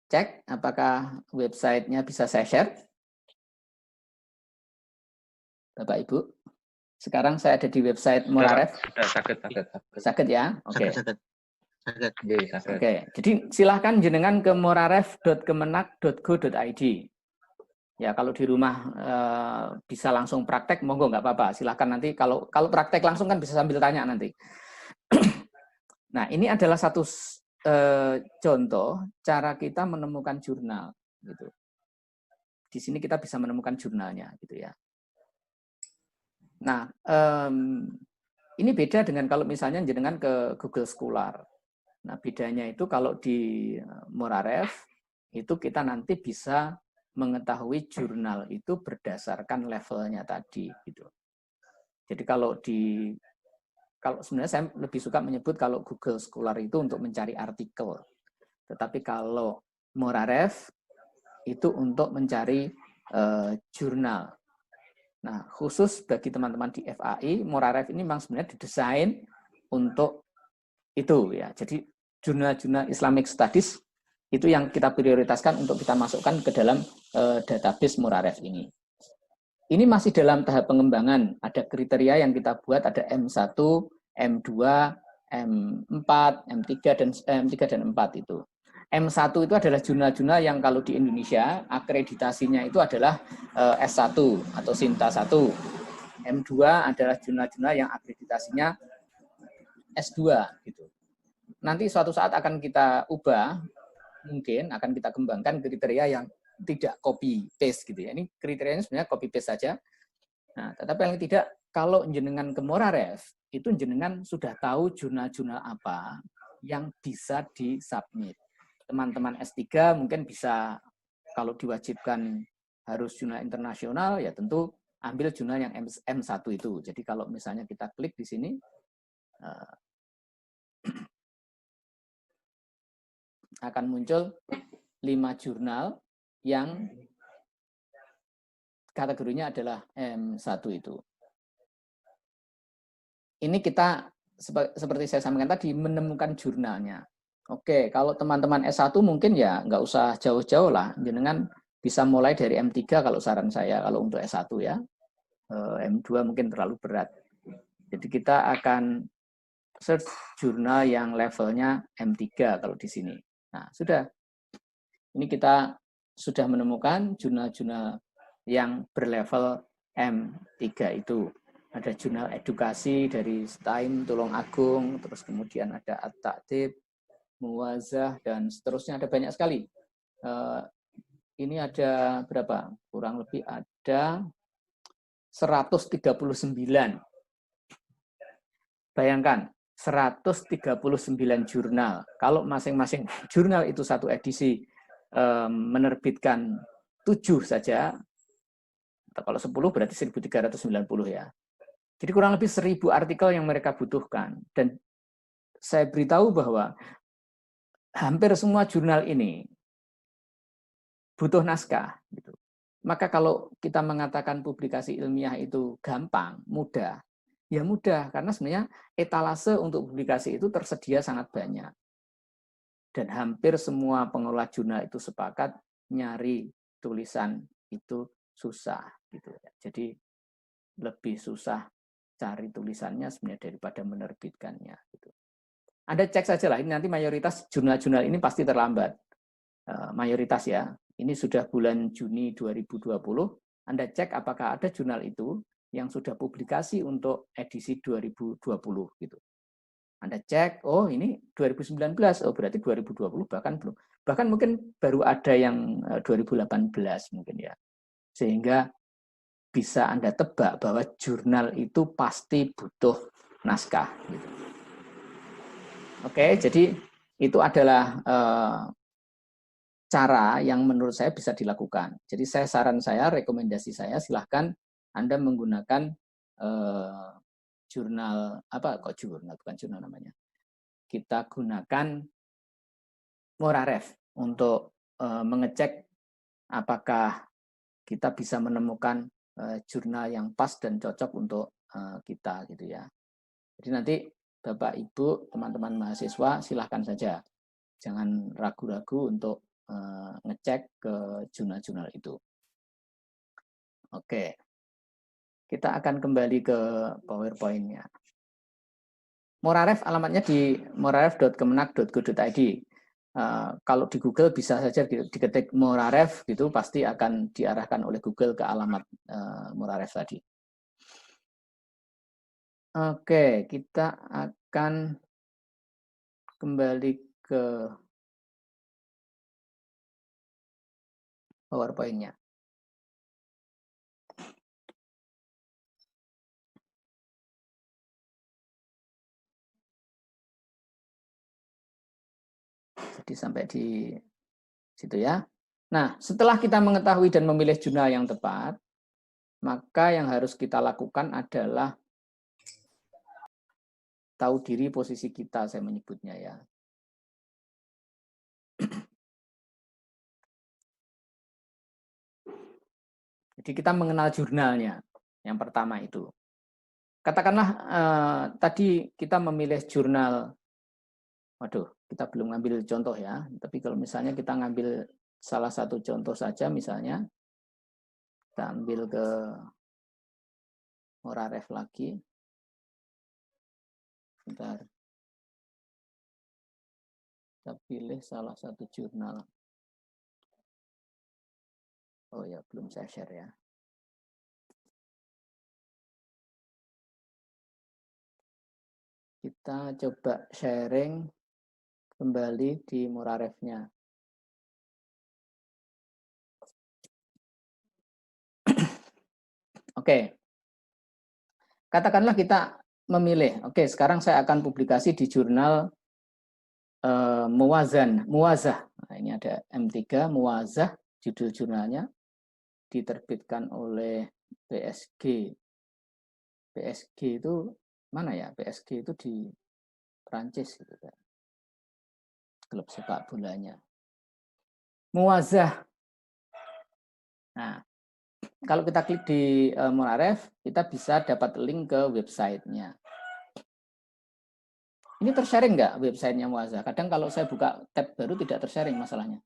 Cek apakah websitenya bisa saya share. Bapak Ibu. Sekarang saya ada di website Moraref. Sakit ya? Oke. Oke. Jadi silahkan jenengan ke moraref.kemenak.go.id. Ya kalau di rumah bisa langsung praktek, monggo nggak apa-apa. Silahkan nanti kalau praktek langsung kan bisa sambil tanya nanti. Nah ini adalah satu contoh cara kita menemukan jurnal gitu. Di sini kita bisa menemukan jurnalnya gitu ya. Nah, ini beda dengan kalau misalnya jenengan ke Google Scholar. Nah, bedanya itu kalau di Moraref itu kita nanti bisa mengetahui jurnal itu berdasarkan levelnya tadi gitu. Jadi kalau sebenarnya saya lebih suka menyebut kalau Google Scholar itu untuk mencari artikel. Tetapi kalau Moraref itu untuk mencari jurnal. Nah, khusus bagi teman-teman di FAI, Moraref ini memang sebenarnya didesain untuk itu ya. Jadi jurnal-jurnal Islamic Studies itu yang kita prioritaskan untuk kita masukkan ke dalam database Moraref ini. Ini masih dalam tahap pengembangan. Ada kriteria yang kita buat, ada M1, M2, M4, M3 dan M4 itu. M1 itu adalah jurnal-jurnal yang kalau di Indonesia akreditasinya itu adalah S1 atau Sinta 1. M2 adalah jurnal-jurnal yang akreditasinya S2 gitu. Nanti suatu saat akan kita ubah, mungkin akan kita kembangkan kriteria yang tidak copy paste gitu ya. Ini kriterianya sebenarnya copy paste saja. Nah, tetapi yang tidak, kalau jenengan ke Moraref itu jenengan sudah tahu jurnal-jurnal apa yang bisa disubmit. Teman-teman S3 mungkin bisa, kalau diwajibkan harus jurnal internasional, ya tentu ambil jurnal yang M1 itu. Jadi kalau misalnya kita klik di sini, akan muncul 5 jurnal yang kategorinya adalah M1 itu. Ini kita, seperti saya sampaikan tadi, menemukan jurnalnya. Oke, kalau teman-teman S1 mungkin ya nggak usah jauh-jauh lah. Jenengan bisa mulai dari M3 kalau saran saya, kalau untuk S1 ya. M2 mungkin terlalu berat. Jadi kita akan search jurnal yang levelnya M3 kalau di sini. Nah, sudah. Ini kita sudah menemukan jurnal-jurnal yang berlevel M3 itu. Ada jurnal edukasi dari STAIM, Tulung Agung, terus kemudian ada At-Ta'tib, Muwazah, dan seterusnya. Ada banyak sekali ini ada berapa? Kurang lebih ada 139. Bayangkan, 139 jurnal. Kalau masing-masing jurnal itu satu edisi menerbitkan 7 saja, kalau 10 berarti 1.390 ya. Jadi kurang lebih 1.000 artikel yang mereka butuhkan. Dan saya beritahu bahwa hampir semua jurnal ini butuh naskah. Gitu. Maka kalau kita mengatakan publikasi ilmiah itu gampang, mudah, ya mudah. Karena sebenarnya etalase untuk publikasi itu tersedia sangat banyak. Dan hampir semua pengelola jurnal itu sepakat nyari tulisan itu susah. Gitu. Jadi lebih susah cari tulisannya sebenarnya daripada menerbitkannya. Gitu. Anda cek saja lah, ini nanti mayoritas jurnal-jurnal ini pasti terlambat. Mayoritas ya, ini sudah bulan Juni 2020, Anda cek apakah ada jurnal itu yang sudah publikasi untuk edisi 2020 gitu. Anda cek, oh ini 2019, oh berarti 2020 bahkan belum. Bahkan mungkin baru ada yang 2018 mungkin ya. Sehingga bisa Anda tebak bahwa jurnal itu pasti butuh naskah. Gitu. Oke, jadi itu adalah cara yang menurut saya bisa dilakukan. Jadi saran saya, rekomendasi saya, silahkan Anda menggunakan jurnal, bukan jurnal namanya. Kita gunakan Moraref untuk mengecek apakah kita bisa menemukan jurnal yang pas dan cocok untuk kita gitu ya. Jadi nanti Bapak Ibu, teman-teman mahasiswa silahkan saja. Jangan ragu-ragu untuk ngecek ke jurnal-jurnal itu. Oke. Kita akan kembali ke PowerPoint-nya. Moraref alamatnya di moraref.kemenak.go.id. Kalau di Google bisa saja diketik Moraref gitu, pasti akan diarahkan oleh Google ke alamat Moraref tadi. Oke, kita akan kembali ke PowerPoint-nya. Jadi sampai di situ ya. Nah, setelah kita mengetahui dan memilih jurnal yang tepat, maka yang harus kita lakukan adalah tahu diri posisi kita, saya menyebutnya ya. Jadi kita mengenal jurnalnya, yang pertama itu. Katakanlah tadi kita memilih jurnal, waduh, kita belum ngambil contoh ya, tapi kalau misalnya kita ngambil salah satu contoh saja, misalnya, kita ambil ke Moraref lagi. Bentar. Kita pilih salah satu jurnal. Oh ya, belum saya share ya. Kita coba sharing kembali di Moraref-nya. Oke. Katakanlah kita memilih, oke, sekarang saya akan publikasi di jurnal Muwazah. Nah, ini ada M3 Muwazah, judul jurnalnya, diterbitkan oleh PSG. PSG itu mana ya? PSG itu di Prancis gitu kan. Klub sepak bolanya. Muwazah. Nah, kalau kita klik di Moraref, kita bisa dapat link ke websitenya. Ini tersharing nggak websitenya Muwazah? Kadang kalau saya buka tab baru tidak tersharing masalahnya.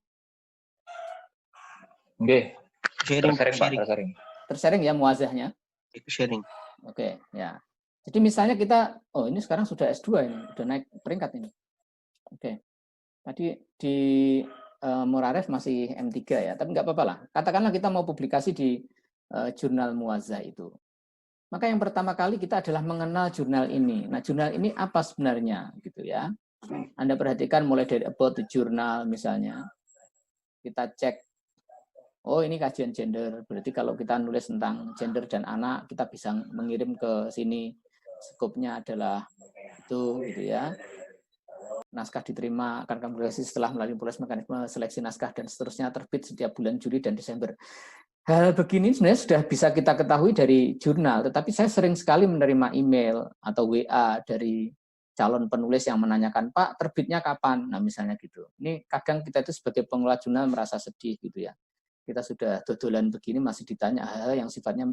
Oke. Sharing. Tersharing ya Muwazahnya? Itu sharing. Oke, ya. Jadi misalnya kita, oh ini sekarang sudah S2 ini, sudah naik peringkat ini. Oke. Tadi di Moraref masih M3 ya, tapi nggak apa-apa lah. Katakanlah kita mau publikasi di jurnal Muwazah itu. Maka yang pertama kali kita adalah mengenal jurnal ini. Nah, jurnal ini apa sebenarnya gitu ya. Anda perhatikan mulai dari about the journal misalnya. Kita cek oh ini kajian gender, berarti kalau kita nulis tentang gender dan anak, kita bisa mengirim ke sini, skopnya adalah itu, gitu ya. Naskah diterima akan publikasi setelah melalui proses mekanisme seleksi naskah dan seterusnya, terbit setiap bulan Juli dan Desember. Hal begini sebenarnya sudah bisa kita ketahui dari jurnal, tetapi saya sering sekali menerima email atau WA dari calon penulis yang menanyakan, Pak, terbitnya kapan? Nah, misalnya gitu. Ini kadang kita itu sebagai pengelola jurnal merasa sedih gitu ya. Kita sudah dodolan begini masih ditanya hal yang sifatnya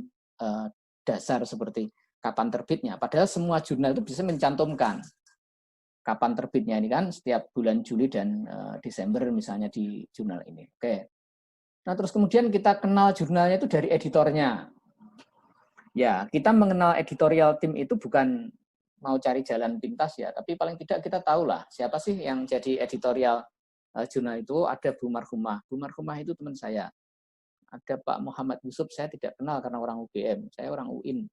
dasar seperti kapan terbitnya. Padahal semua jurnal itu bisa mencantumkan kapan terbitnya ini kan setiap bulan Juli dan Desember misalnya di jurnal ini. Oke. Nah, terus kemudian kita kenal jurnalnya itu dari editornya. Ya, kita mengenal editorial tim itu bukan mau cari jalan pintas ya, tapi paling tidak kita tahulah siapa sih yang jadi editorial jurnal itu. Ada Bu Marhumah. Bu Marhumah itu teman saya. Ada Pak Muhammad Yusuf, saya tidak kenal karena orang UGM, saya orang UIN.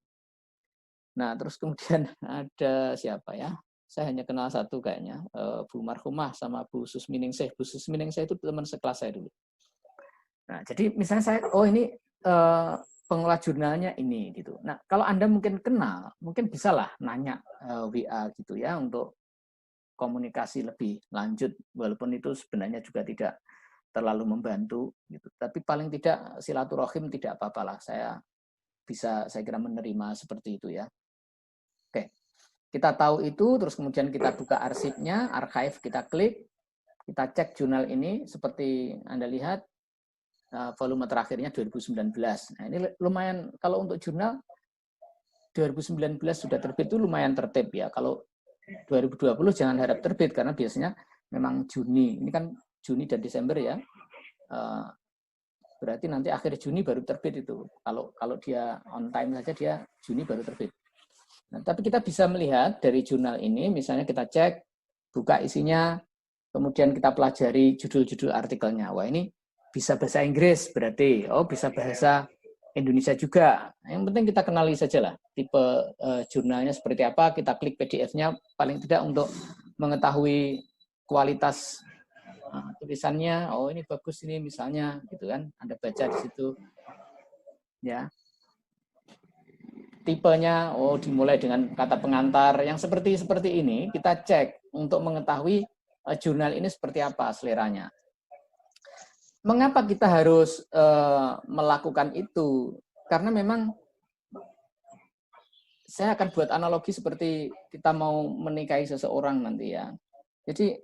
Nah, terus kemudian ada siapa ya? Saya hanya kenal satu kayaknya, Bu Marhumah sama Bu Susminingsih. Bu Susminingsih itu teman sekelas saya dulu. Nah, jadi misalnya saya, oh ini pengelola jurnalnya ini gitu. Nah, kalau Anda mungkin kenal, mungkin bisalah nanya WA gitu ya untuk komunikasi lebih lanjut, walaupun itu sebenarnya juga tidak terlalu membantu gitu. Tapi paling tidak silaturahim tidak apa-apalah. Saya kira menerima seperti itu ya. Oke. Kita tahu itu, terus kemudian kita buka arsipnya, archive kita klik, kita cek jurnal ini seperti Anda lihat volume terakhirnya 2019. Nah, ini lumayan kalau untuk jurnal 2019 sudah terbit itu lumayan tertib ya. Kalau 2020 jangan harap terbit karena biasanya memang Juni. Ini kan Juni dan Desember ya. Berarti nanti akhir Juni baru terbit itu. Kalau dia on time saja dia Juni baru terbit. Nah, tapi kita bisa melihat dari jurnal ini, misalnya kita cek, buka isinya, kemudian kita pelajari judul-judul artikelnya. Wah, ini bisa bahasa Inggris berarti, oh bisa bahasa Indonesia juga. Yang penting kita kenali saja lah tipe jurnalnya seperti apa, kita klik PDF-nya paling tidak untuk mengetahui kualitas tulisannya. Oh ini bagus ini misalnya gitu kan, Anda baca di situ ya. Tipenya, oh dimulai dengan kata pengantar yang seperti ini kita cek untuk mengetahui jurnal ini seperti apa seleranya. Mengapa kita harus melakukan itu? Karena memang saya akan buat analogi seperti kita mau menikahi seseorang nanti ya. Jadi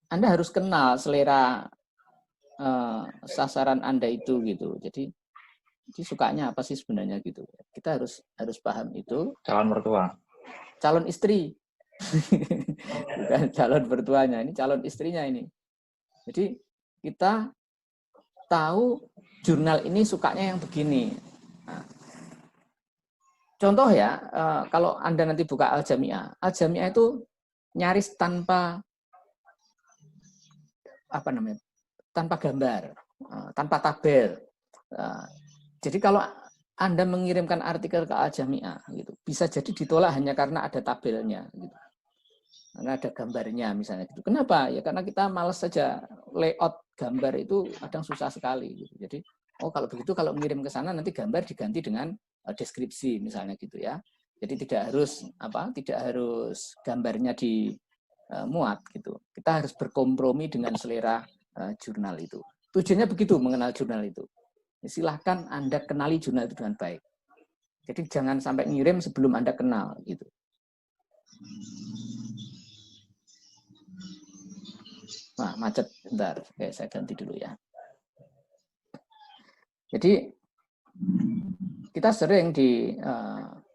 Anda harus kenal selera sasaran Anda itu gitu. Jadi sukanya apa sih sebenarnya gitu. Kita harus paham itu. Calon mertua. Calon istri. Bukan calon mertuanya, ini calon istrinya ini. Jadi kita tahu jurnal ini sukanya yang begini. Nah, contoh ya, kalau Anda nanti buka Al-Jami'ah itu nyaris tanpa tanpa gambar, tanpa tabel. Jadi kalau Anda mengirimkan artikel ke Al-Jami'ah, gitu, bisa jadi ditolak hanya karena ada tabelnya, gitu. Karena ada gambarnya misalnya gitu. Kenapa? Ya karena kita malas saja, layout gambar itu kadang susah sekali gitu. Jadi kalau begitu kalau mengirim ke sana nanti gambar diganti dengan deskripsi misalnya gitu ya. Jadi tidak harus gambarnya dimuat gitu. Kita harus berkompromi dengan selera jurnal itu. Tujuannya begitu mengenal jurnal itu. Silahkan Anda kenali jurnal itu dengan baik. Jadi jangan sampai ngirim sebelum Anda kenal gitu. Nah, macet, bentar. Oke, saya ganti dulu ya. Jadi, kita sering di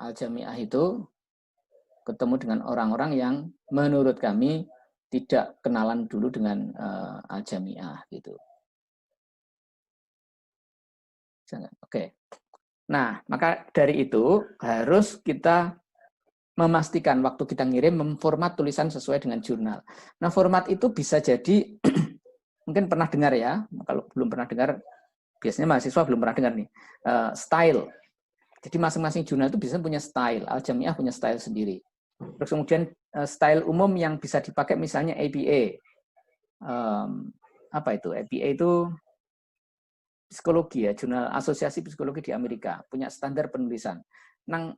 Al-Jami'ah itu ketemu dengan orang-orang yang menurut kami tidak kenalan dulu dengan Al-Jami'ah gitu. Oke. Nah, maka dari itu harus kita memastikan waktu kita ngirim memformat tulisan sesuai dengan jurnal. Nah, format itu bisa jadi mungkin pernah dengar ya. Kalau belum pernah dengar, biasanya mahasiswa belum pernah dengar nih. Style. Jadi masing-masing jurnal itu biasanya punya style. Al-Jami'ah punya style sendiri. Terus kemudian style umum yang bisa dipakai misalnya APA. Apa itu? APA itu psikologi ya, jurnal Asosiasi Psikologi di Amerika, punya standar penulisan.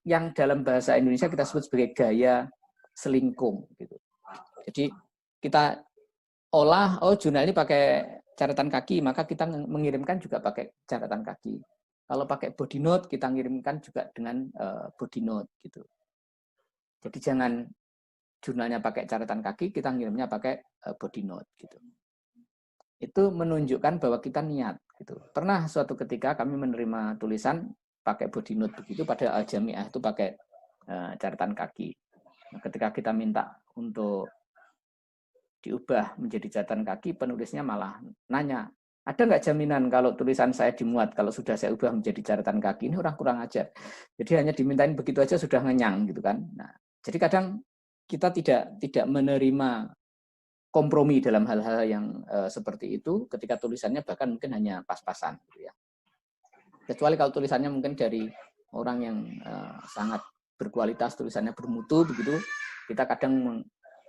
Yang dalam bahasa Indonesia kita sebut sebagai gaya selingkung gitu. Jadi kita olah, jurnal ini pakai catatan kaki, maka kita mengirimkan juga pakai catatan kaki. Kalau pakai body note, kita ngirimkan juga dengan body note gitu. Jadi jangan jurnalnya pakai catatan kaki, kita ngirimnya pakai body note gitu. Itu menunjukkan bahwa kita niat gitu. Pernah suatu ketika kami menerima tulisan pakai body note begitu, pada Al-Jami'ah itu pakai catatan kaki. Nah, ketika kita minta untuk diubah menjadi catatan kaki, penulisnya malah nanya, ada nggak jaminan kalau tulisan saya dimuat kalau sudah saya ubah menjadi catatan kaki? Ini orang kurang ajar. Jadi hanya dimintain begitu aja sudah ngenyang gitu kan. Nah, jadi kadang kita tidak menerima kompromi dalam hal-hal yang seperti itu ketika tulisannya bahkan mungkin hanya pas-pasan gitu ya. Kecuali kalau tulisannya mungkin dari orang yang sangat berkualitas, tulisannya bermutu begitu, kita kadang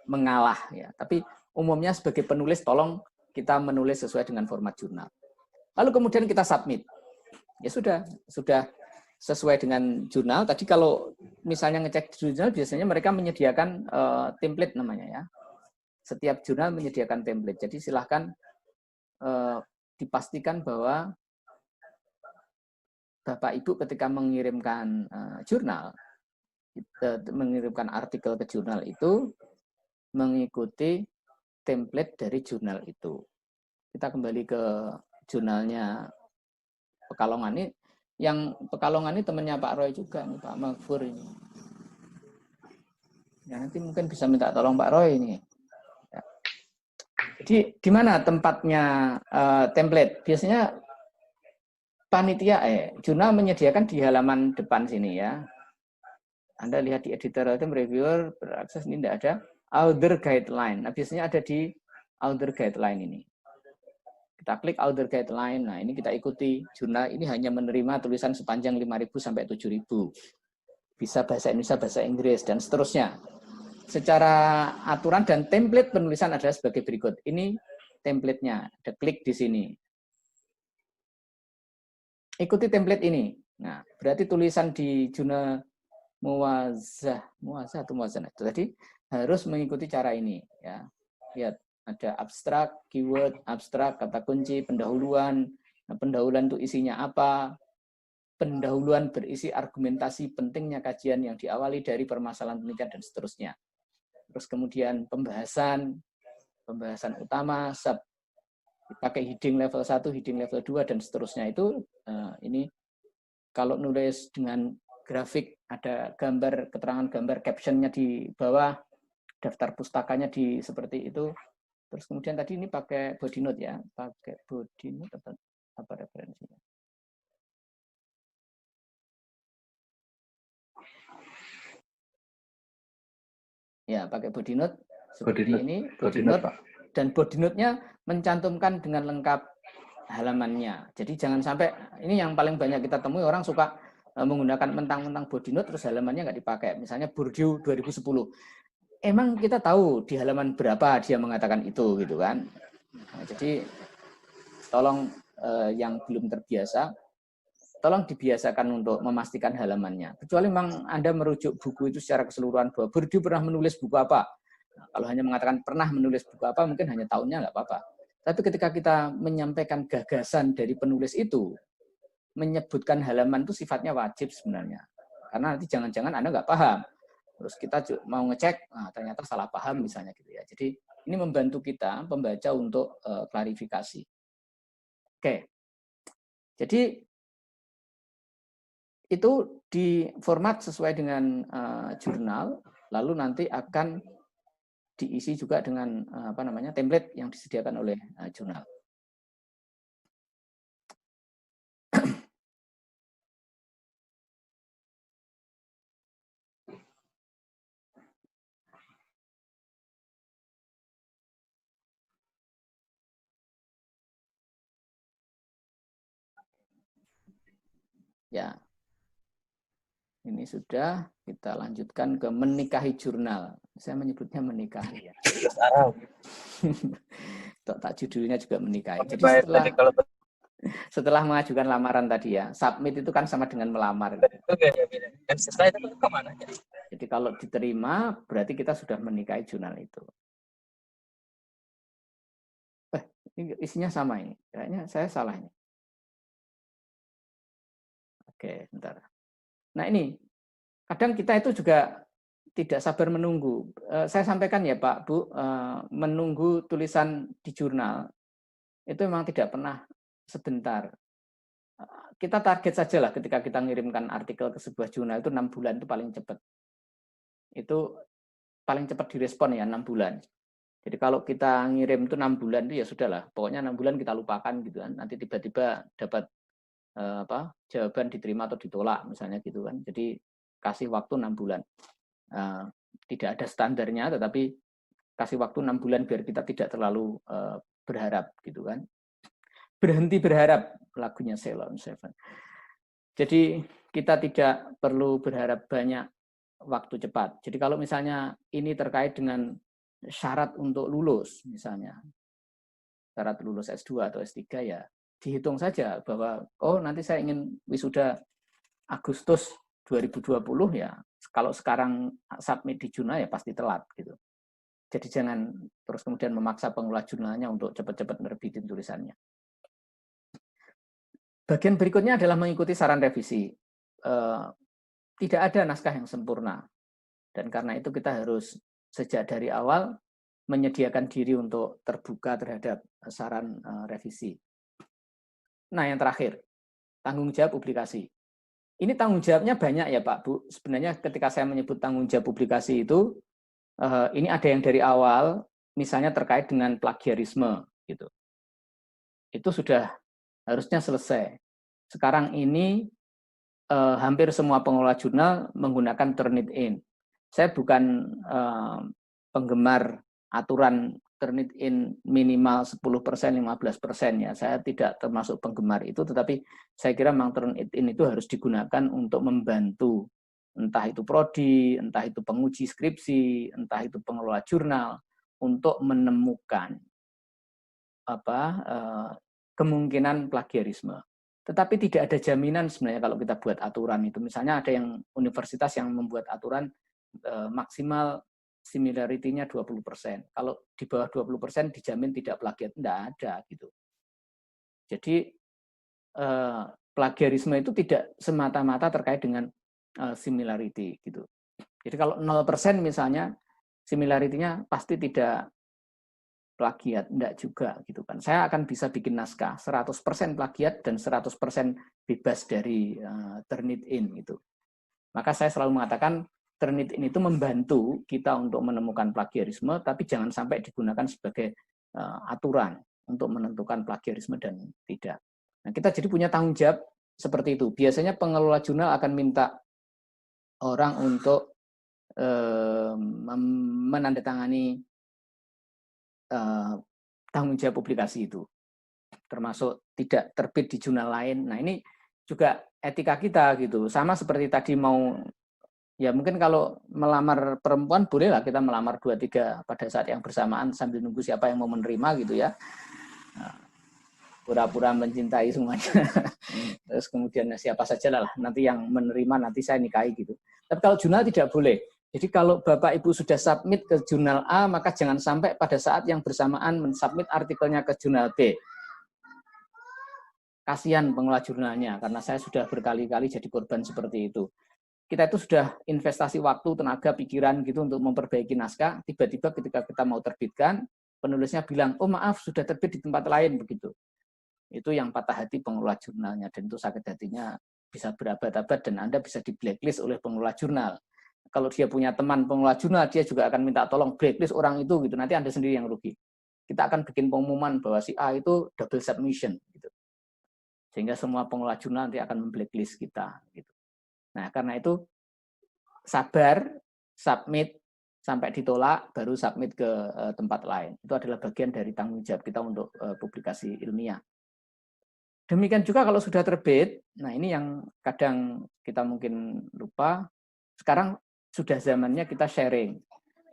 mengalah ya. Tapi umumnya sebagai penulis tolong kita menulis sesuai dengan format jurnal. Lalu kemudian kita submit. Ya sudah sesuai dengan jurnal. Tadi kalau misalnya ngecek jurnal biasanya mereka menyediakan template namanya ya. Setiap jurnal menyediakan template. Jadi silahkan dipastikan bahwa Bapak Ibu ketika mengirimkan jurnal, mengirimkan artikel ke jurnal itu mengikuti template dari jurnal itu. Kita kembali ke jurnalnya Pekalongan ini. Yang Pekalongan ini temannya Pak Roy juga nih, Pak Maghfur ini. Ya, nanti mungkin bisa minta tolong Pak Roy ini. Ya. Jadi di mana tempatnya template? Biasanya panitia jurnal menyediakan di halaman depan sini ya. Anda lihat di editorial item reviewer berakses ini tidak ada author guideline. Nah, biasanya ada di author guideline ini. Kita klik author guideline. Nah, ini kita ikuti. Jurnal ini hanya menerima tulisan sepanjang 5.000 sampai 7.000. Bisa bahasa Indonesia, bahasa Inggris dan seterusnya. Secara aturan dan template penulisan adalah sebagai berikut. Ini template-nya. Ada klik di sini. Ikuti template ini. Nah, berarti tulisan di jurnal muwazah atau muwazanah itu tadi harus mengikuti cara ini ya. Lihat ada abstrak, keyword, abstrak, kata kunci, pendahuluan. Nah, pendahuluan itu isinya apa? Pendahuluan berisi argumentasi pentingnya kajian yang diawali dari permasalahan penelitian dan seterusnya. Terus kemudian pembahasan utama, sub, pakai heading level 1, heading level 2 dan seterusnya itu ini kalau nulis dengan grafik ada gambar, keterangan gambar, captionnya di bawah, daftar pustakanya di seperti itu. Terus kemudian tadi ini pakai body note ya, pakai body note apa referensinya? Ya, pakai body note seperti ini, body note dan body note-nya mencantumkan dengan lengkap halamannya. Jadi jangan sampai, ini yang paling banyak kita temui, orang suka menggunakan mentang-mentang body note terus halamannya nggak dipakai. Misalnya Bourdieu 2010. Emang kita tahu di halaman berapa dia mengatakan itu gitu kan. Nah, jadi tolong yang belum terbiasa, tolong dibiasakan untuk memastikan halamannya. Kecuali memang Anda merujuk buku itu secara keseluruhan bahwa Bourdieu pernah menulis buku apa. Nah, kalau hanya mengatakan pernah menulis buku apa, mungkin hanya tahunnya nggak apa-apa. Tapi ketika kita menyampaikan gagasan dari penulis itu, menyebutkan halaman itu sifatnya wajib sebenarnya. Karena nanti jangan-jangan Anda nggak paham. Terus kita mau ngecek, nah, ternyata salah paham misalnya gitu ya. Jadi ini membantu kita, pembaca, untuk klarifikasi. Oke. Jadi itu di format sesuai dengan jurnal, lalu nanti akan diisi juga dengan template yang disediakan oleh jurnal. Ya, ini sudah, kita lanjutkan ke menikahi jurnal. Saya menyebutnya menikahi ya. Tak judulnya juga menikahi. Jadi setelah mengajukan lamaran tadi ya. Submit itu kan sama dengan melamar. Oke. Dan setelah itu kemana? Jadi kalau diterima, berarti kita sudah menikahi jurnal itu. Ini isinya sama ini. Kayaknya saya salah ini. Oke, bentar. Nah ini, kadang kita itu juga tidak sabar menunggu. Saya sampaikan ya Pak, Bu, menunggu tulisan di jurnal itu memang tidak pernah sebentar. Kita target saja lah ketika kita ngirimkan artikel ke sebuah jurnal itu 6 bulan itu paling cepat. Itu paling cepat direspon ya 6 bulan. Jadi kalau kita ngirim itu 6 bulan itu ya sudahlah, pokoknya 6 bulan kita lupakan gitu kan. Nanti tiba-tiba dapat jawaban diterima atau ditolak misalnya gitu kan. Jadi kasih waktu 6 bulan. Tidak ada standarnya, tetapi kasih waktu 6 bulan biar kita tidak terlalu berharap gitu kan. Berhenti berharap lagunya Ceylon Seven. Jadi kita tidak perlu berharap banyak waktu cepat. Jadi kalau misalnya ini terkait dengan syarat untuk lulus misalnya, syarat lulus S2 atau S3 ya dihitung saja bahwa nanti saya ingin wisuda Agustus 2020 ya, kalau sekarang submit di jurnal ya pasti telat gitu. Jadi jangan terus kemudian memaksa pengelola jurnalnya untuk cepat-cepat nerbitin tulisannya. Bagian berikutnya adalah mengikuti saran revisi. Tidak ada naskah yang sempurna. Dan karena itu kita harus sejak dari awal menyediakan diri untuk terbuka terhadap saran revisi. Nah, yang terakhir, tanggung jawab publikasi. Ini tanggung jawabnya banyak ya Pak, Bu. Sebenarnya ketika saya menyebut tanggung jawab publikasi itu, ini ada yang dari awal, misalnya terkait dengan plagiarisme. Gitu. Itu sudah harusnya selesai. Sekarang ini hampir semua pengelola jurnal menggunakan Turnitin. Saya bukan penggemar aturan Turnitin minimal 10%, 15% ya. Saya tidak termasuk penggemar itu, tetapi saya kira memang Turnitin itu harus digunakan untuk membantu entah itu prodi, entah itu penguji skripsi, entah itu pengelola jurnal untuk menemukan kemungkinan plagiarisme. Tetapi tidak ada jaminan sebenarnya kalau kita buat aturan itu. Misalnya ada yang universitas yang membuat aturan maksimal similarity-nya 20%. Kalau di bawah 20% dijamin tidak plagiat, tidak ada gitu. Jadi plagiarisme itu tidak semata-mata terkait dengan similarity gitu. Jadi kalau 0% misalnya similarity-nya pasti tidak plagiat, enggak juga gitu kan. Saya akan bisa bikin naskah 100% plagiat dan 100% bebas dari Turnitin gitu. Maka saya selalu mengatakan Turnitin itu membantu kita untuk menemukan plagiarisme, tapi jangan sampai digunakan sebagai aturan untuk menentukan plagiarisme dan tidak. Nah, kita jadi punya tanggung jawab seperti itu. Biasanya pengelola jurnal akan minta orang untuk menandatangani tanggung jawab publikasi itu, termasuk tidak terbit di jurnal lain. Nah, ini juga etika kita gitu. Sama seperti tadi mau, ya mungkin kalau melamar perempuan bolehlah kita melamar 2-3 pada saat yang bersamaan sambil nunggu siapa yang mau menerima gitu ya. Pura-pura mencintai semuanya. Terus kemudian siapa saja lah nanti yang menerima nanti saya nikahi gitu. Tapi kalau jurnal tidak boleh. Jadi kalau Bapak Ibu sudah submit ke jurnal A, maka jangan sampai pada saat yang bersamaan mensubmit artikelnya ke jurnal B. Kasihan pengelola jurnalnya, karena saya sudah berkali-kali jadi korban seperti itu. Kita itu sudah investasi waktu, tenaga, pikiran gitu untuk memperbaiki naskah, tiba-tiba ketika kita mau terbitkan, penulisnya bilang, oh maaf sudah terbit di tempat lain begitu. Itu yang patah hati pengelola jurnalnya, dan itu sakit hatinya bisa berabad-abad dan Anda bisa di blacklist oleh pengelola jurnal. Kalau dia punya teman pengelola jurnal, dia juga akan minta tolong blacklist orang itu gitu. Nanti Anda sendiri yang rugi. Kita akan bikin pengumuman bahwa si A itu double submission gitu. Sehingga semua pengelola jurnal nanti akan memblacklist kita gitu. Nah, karena itu sabar, submit sampai ditolak baru submit ke tempat lain. Itu adalah bagian dari tanggung jawab kita untuk publikasi ilmiah. Demikian juga kalau sudah terbit, nah ini yang kadang kita mungkin lupa, sekarang sudah zamannya kita sharing.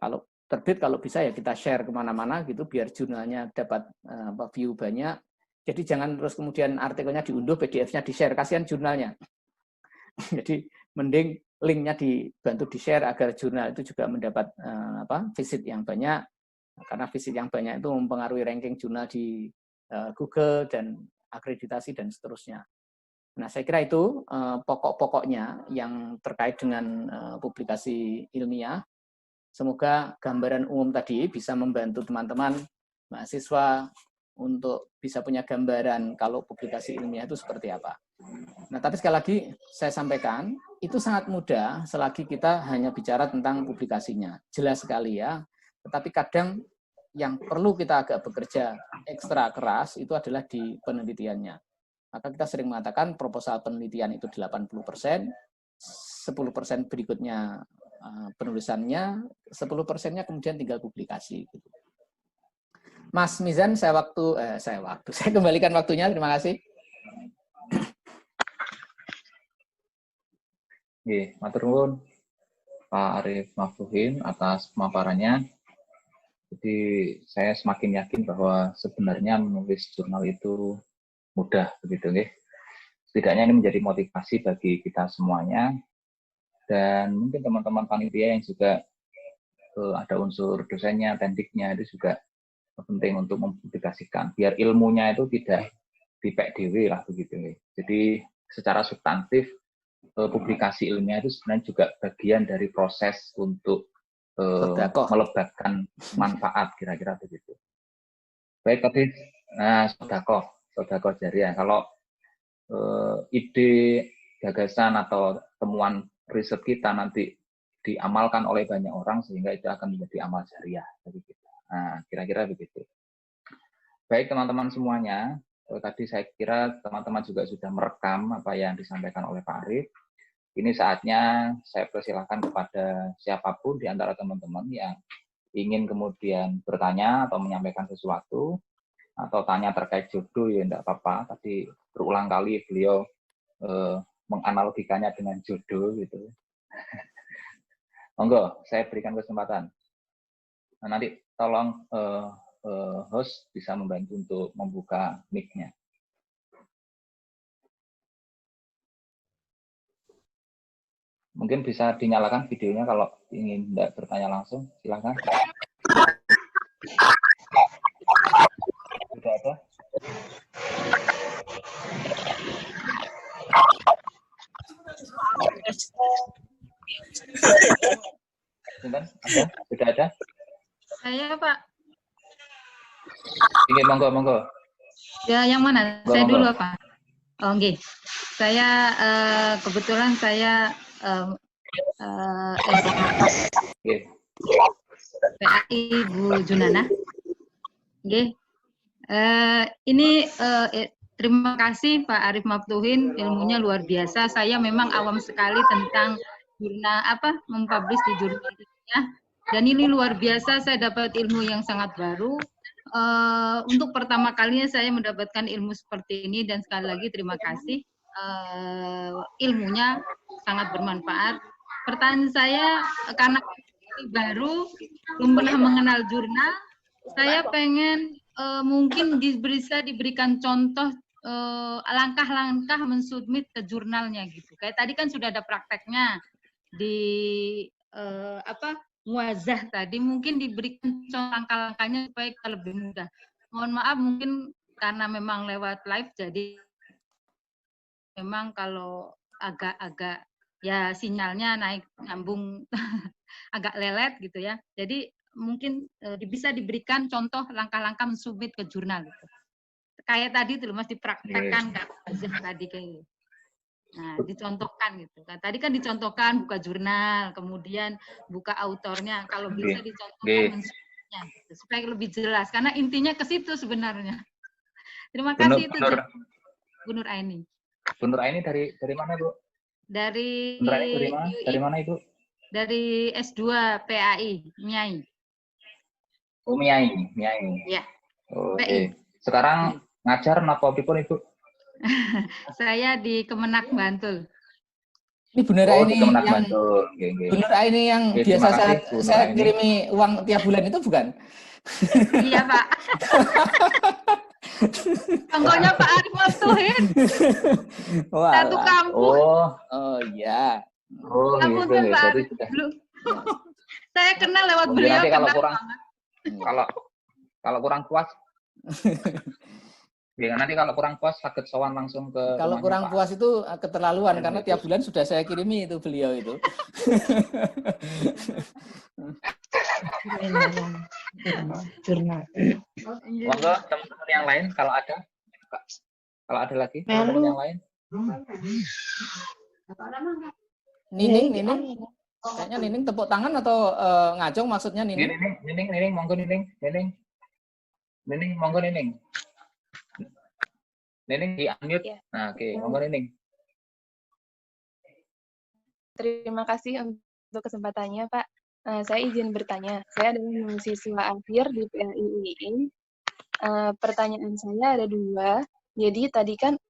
Kalau terbit, kalau bisa ya kita share kemana-mana gitu, biar jurnalnya dapat view banyak, Jadi jangan terus kemudian artikelnya diunduh, PDF-nya di-share, kasihan jurnalnya. Jadi mending linknya dibantu di-share agar jurnal itu juga mendapat visit yang banyak, karena visit yang banyak itu mempengaruhi ranking jurnal di Google dan akreditasi dan seterusnya. Nah, saya kira itu pokok-pokoknya yang terkait dengan publikasi ilmiah. Semoga gambaran umum tadi bisa membantu teman-teman mahasiswa untuk bisa punya gambaran kalau publikasi ilmiah itu seperti apa. Nah, tapi sekali lagi saya sampaikan, itu sangat mudah selagi kita hanya bicara tentang publikasinya. Jelas sekali ya, tetapi kadang yang perlu kita agak bekerja ekstra keras itu adalah di penelitiannya. Maka kita sering mengatakan proposal penelitian itu 80%, 10% berikutnya penulisannya, 10%-nya kemudian tinggal publikasi. Mas Mizan, saya kembalikan waktunya. Terima kasih. Oke, matur nuwun Pak Arif Maftuhin atas pemaparannya. Jadi saya semakin yakin bahwa sebenarnya menulis jurnal itu mudah, begitu nggih. Setidaknya ini menjadi motivasi bagi kita semuanya, dan mungkin teman-teman panitia yang juga ada unsur dosennya, tendiknya itu juga penting untuk mempublikasikan biar ilmunya itu tidak dipek dewe lah, begitu nggih. Jadi secara substantif publikasi ilmiah itu sebenarnya juga bagian dari proses untuk melebatkan manfaat, kira-kira begitu. Baik, tadi sodakoh jariah. Kalau ide, gagasan atau temuan riset kita nanti diamalkan oleh banyak orang sehingga itu akan menjadi amal jariah bagi kita. Nah, kira-kira begitu. Baik teman-teman semuanya, tadi saya kira teman-teman juga sudah merekam apa yang disampaikan oleh Pak Arif. Ini saatnya saya persilahkan kepada siapapun di antara teman-teman yang ingin kemudian bertanya atau menyampaikan sesuatu, atau tanya terkait jodoh, ya enggak apa-apa. Tadi berulang kali beliau menganalogikannya dengan jodoh gitu. Monggo, saya berikan kesempatan. Nah, nanti tolong host bisa membantu untuk membuka mic-nya. Mungkin bisa dinyalakan videonya kalau ingin tidak bertanya langsung, silakan. Sudah ada? Sebentar, ada? Sudah ada? Saya, Pak. Ini monggo. Ya, yang mana? Saya dulu, Pak. Oh, nggih. Saya kebetulan saya PAI Bu Junana. Nggih. Ini terima kasih Pak Arif Maftuhin, ilmunya luar biasa. Saya memang awam sekali tentang jurnal mempublish di jurnal ilmiah. Dan ini luar biasa, saya dapat ilmu yang sangat baru. Untuk pertama kalinya saya mendapatkan ilmu seperti ini, dan sekali lagi terima kasih. Ilmunya sangat bermanfaat. Pertanyaan saya, karena baru belum pernah mengenal jurnal, saya pengen mungkin bisa diberikan contoh langkah-langkah mensubmit ke jurnalnya gitu. Kayak tadi kan sudah ada prakteknya di muazah tadi, mungkin diberikan contoh langkah-langkahnya supaya kita lebih mudah. Mohon maaf mungkin karena memang lewat live, jadi memang kalau agak-agak ya sinyalnya naik nyambung agak lelet gitu ya. Jadi mungkin bisa diberikan contoh langkah-langkah mensubmit ke jurnal gitu. Kayak tadi tuh Mas dipraktekkan tadi kayak. Nah, dicontohkan gitu kan. Tadi kan dicontohkan buka jurnal, kemudian buka autornya, kalau bisa dicontohkan mensubmitnya gitu, supaya lebih jelas karena intinya ke situ sebenarnya. Terima kasih itu Bu Nur Aini. Bu Nur Aini dari mana, Bu? Dari mana Ibu? Dari S2 PAI, Miai. Oh, Miai. Ya. Oh, oke. Sekarang ngajar napa pripun, Ibu? Saya di Kemenak Bantul. Ini Bu Nur Aini yang Bu Nur Aini yang biasa saya kirimi uang tiap bulan itu bukan? Iya, Pak. Contohnya Pak Arif Maftuhin. Satu kampus. Oh iya. Oh gitu Apunten, ya. Pak Jadi Arif. sudah. Saya kenal lewat Mungkin beliau. nanti kalau kenal kurang banget. kalau kurang puas ya nanti kalau kurang puas sakit sowan langsung ke Kalau rumahnya kurang Pak. puas itu keterlaluan Iya, karena itu. tiap bulan sudah saya kirimi itu beliau itu. Jurnal. Monggo teman-teman yang lain kalau ada lagi teman-teman yang lain. Nining. Kayaknya Nining tepuk tangan atau ngacung maksudnya Nining? Nining, monggo Nining. Nining, monggo Nining. Nining di unmute. Ya. Nah, oke, monggo Nining. Terima kasih untuk kesempatannya, Pak. Saya izin bertanya. Saya adalah mahasiswa akhir di PAI UIN. Pertanyaan saya ada 2. Jadi tadi kan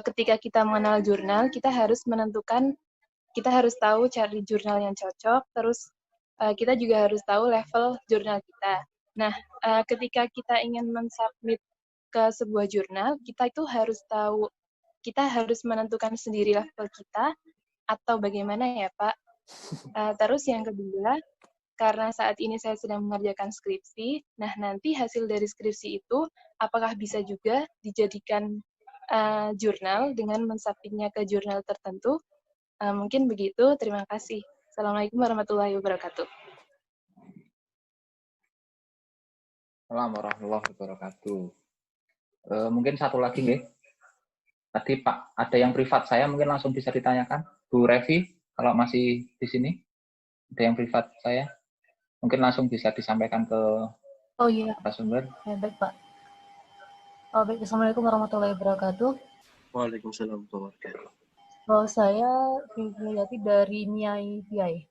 ketika kita mengenal jurnal, kita harus tahu cari jurnal yang cocok, terus kita juga harus tahu level jurnal kita. Nah, ketika kita ingin mensubmit ke sebuah jurnal, kita harus menentukan sendiri level kita, atau bagaimana ya, Pak? Terus yang kedua, karena saat ini saya sedang mengerjakan skripsi, nah nanti hasil dari skripsi itu apakah bisa juga dijadikan jurnal dengan mensubmitnya ke jurnal tertentu? Mungkin begitu, terima kasih. Assalamualaikum warahmatullahi wabarakatuh. Assalamualaikum warahmatullahi wabarakatuh. Mungkin satu lagi nih. Tadi Pak, ada yang privat saya mungkin langsung bisa ditanyakan. Bu Revi, kalau masih di sini, ada yang privat saya, mungkin langsung bisa disampaikan ke narasumber. Ya, baik Pak. Baik, Assalamualaikum warahmatullahi wabarakatuh. Waalaikumsalam warahmatullahi wabarakatuh. Kalau saya Viviati dari NIAI PI,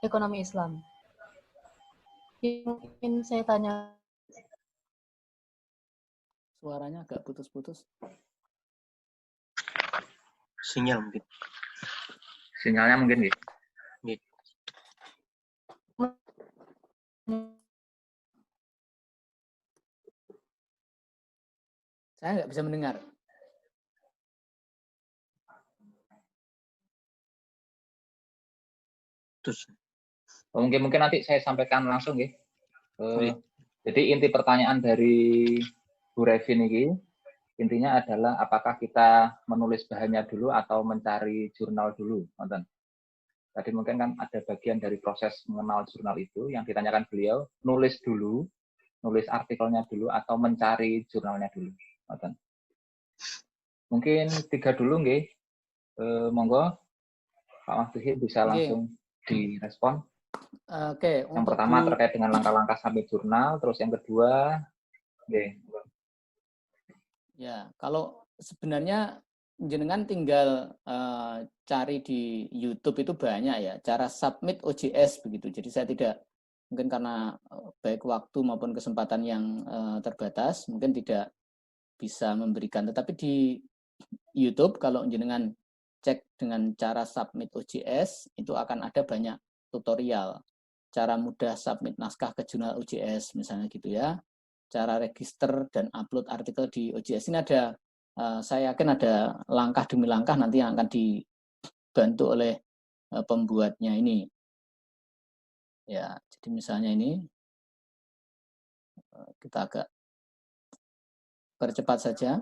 Ekonomi Islam. Mungkin saya tanya. Suaranya agak putus-putus. Sinyal mungkin. Sinyalnya mungkin gitu. Saya nggak bisa mendengar. Mungkin nanti saya sampaikan langsung ya. Jadi inti pertanyaan dari Bu Revi ini, intinya adalah apakah kita menulis bahannya dulu atau mencari jurnal dulu, nonton. Tadi mungkin kan ada bagian dari proses mengenal jurnal itu yang ditanyakan beliau, nulis dulu, nulis artikelnya dulu atau mencari jurnalnya dulu, nonton. Mungkin 3 dulu nggih. Monggo Pak Maftuhin bisa langsung direspon. Oke. Yang pertama terkait dengan langkah-langkah submit jurnal, terus yang kedua, ya kalau sebenarnya jenengan tinggal cari di YouTube itu banyak ya cara submit OJS begitu. Jadi saya tidak mungkin karena baik waktu maupun kesempatan yang terbatas mungkin tidak bisa memberikan. Tetapi di YouTube kalau jenengan cek dengan cara submit OJS itu akan ada banyak tutorial. Cara mudah submit naskah ke jurnal OJS misalnya gitu ya. Cara register dan upload artikel di OJS ini ada, saya yakin ada langkah demi langkah nanti yang akan dibantu oleh pembuatnya ini. Ya, jadi misalnya ini kita agak percepat saja.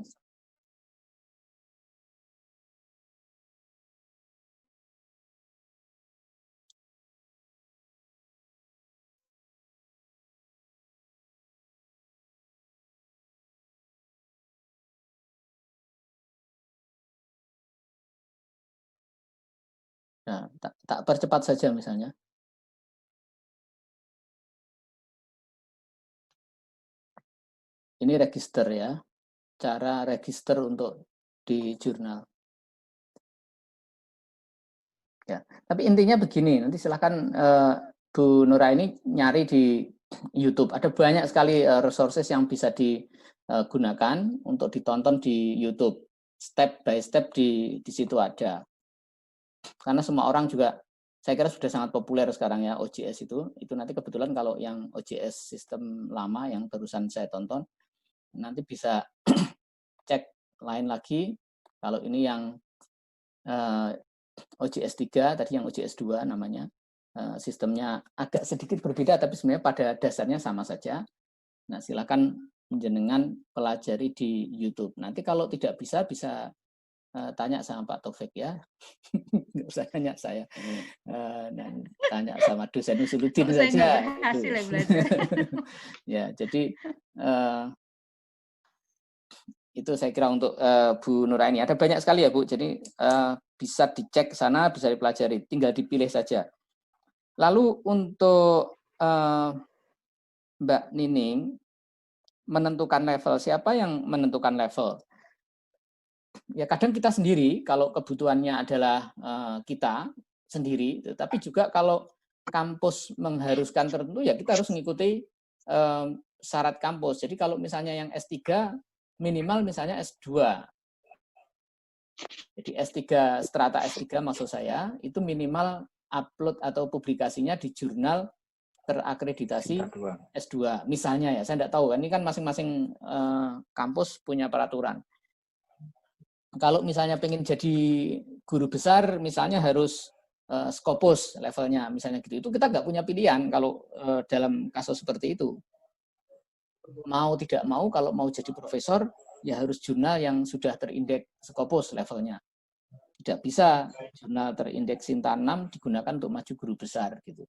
Nah, tak percepat saja misalnya. Ini register ya, cara register untuk di jurnal. Ya, tapi intinya begini, nanti silakan Bu Nura ini nyari di YouTube. Ada banyak sekali resources yang bisa digunakan untuk ditonton di YouTube. Step by step di situ ada. Karena semua orang juga saya kira sudah sangat populer sekarang ya OJS itu nanti kebetulan kalau yang OJS sistem lama yang barusan saya tonton nanti bisa cek lain lagi. Kalau ini yang OJS 3, tadi yang OJS 2 namanya, sistemnya agak sedikit berbeda, tapi sebenarnya pada dasarnya sama saja. Nah, silakan jenengan pelajari di YouTube. Nanti kalau tidak bisa tanya sama Pak Taufik ya. Nggak usah tanya saya. Dan tanya sama dosen Usuluddin saja. Hasil ya belajar. Ya, jadi itu saya kira untuk Bu Nuraini. Ada banyak sekali ya Bu. Jadi bisa dicek ke sana, bisa dipelajari. Tinggal dipilih saja. Lalu untuk Mbak Nining, menentukan level. Siapa yang menentukan level? Ya kadang kita sendiri, kalau kebutuhannya adalah kita sendiri, tapi juga kalau kampus mengharuskan tertentu, ya kita harus mengikuti syarat kampus. Jadi kalau misalnya yang S3, minimal misalnya S2. Jadi S3, strata S3 maksud saya, itu minimal upload atau publikasinya di jurnal terakreditasi S2. Misalnya ya, saya tidak tahu, ini kan masing-masing kampus punya peraturan. Kalau misalnya pengen jadi guru besar, misalnya harus Scopus levelnya, misalnya gitu. Itu kita nggak punya pilihan kalau dalam kasus seperti itu. Mau tidak mau, kalau mau jadi profesor, ya harus jurnal yang sudah terindeks Scopus levelnya. Tidak bisa jurnal terindeks Sinta 6 digunakan untuk maju guru besar gitu.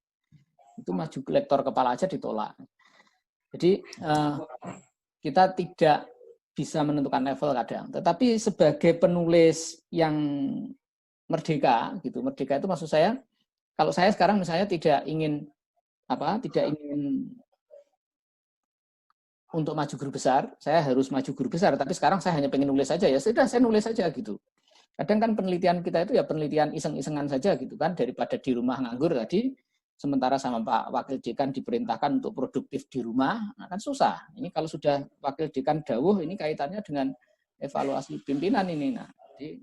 Itu maju lektor kepala aja ditolak. Jadi kita tidak bisa menentukan level kadang. Tetapi sebagai penulis yang merdeka gitu, merdeka itu maksud saya, kalau saya sekarang misalnya tidak ingin untuk maju guru besar, saya harus maju guru besar, tapi sekarang saya hanya pengen nulis saja, ya sudah saya nulis saja gitu. Kadang kan penelitian kita itu ya penelitian iseng-isengan saja gitu kan, daripada di rumah nganggur tadi, sementara sama Pak Wakil Dekan diperintahkan untuk produktif di rumah, nah kan susah. Ini kalau sudah Wakil Dekan dawuh, ini kaitannya dengan evaluasi pimpinan ini. Nah, jadi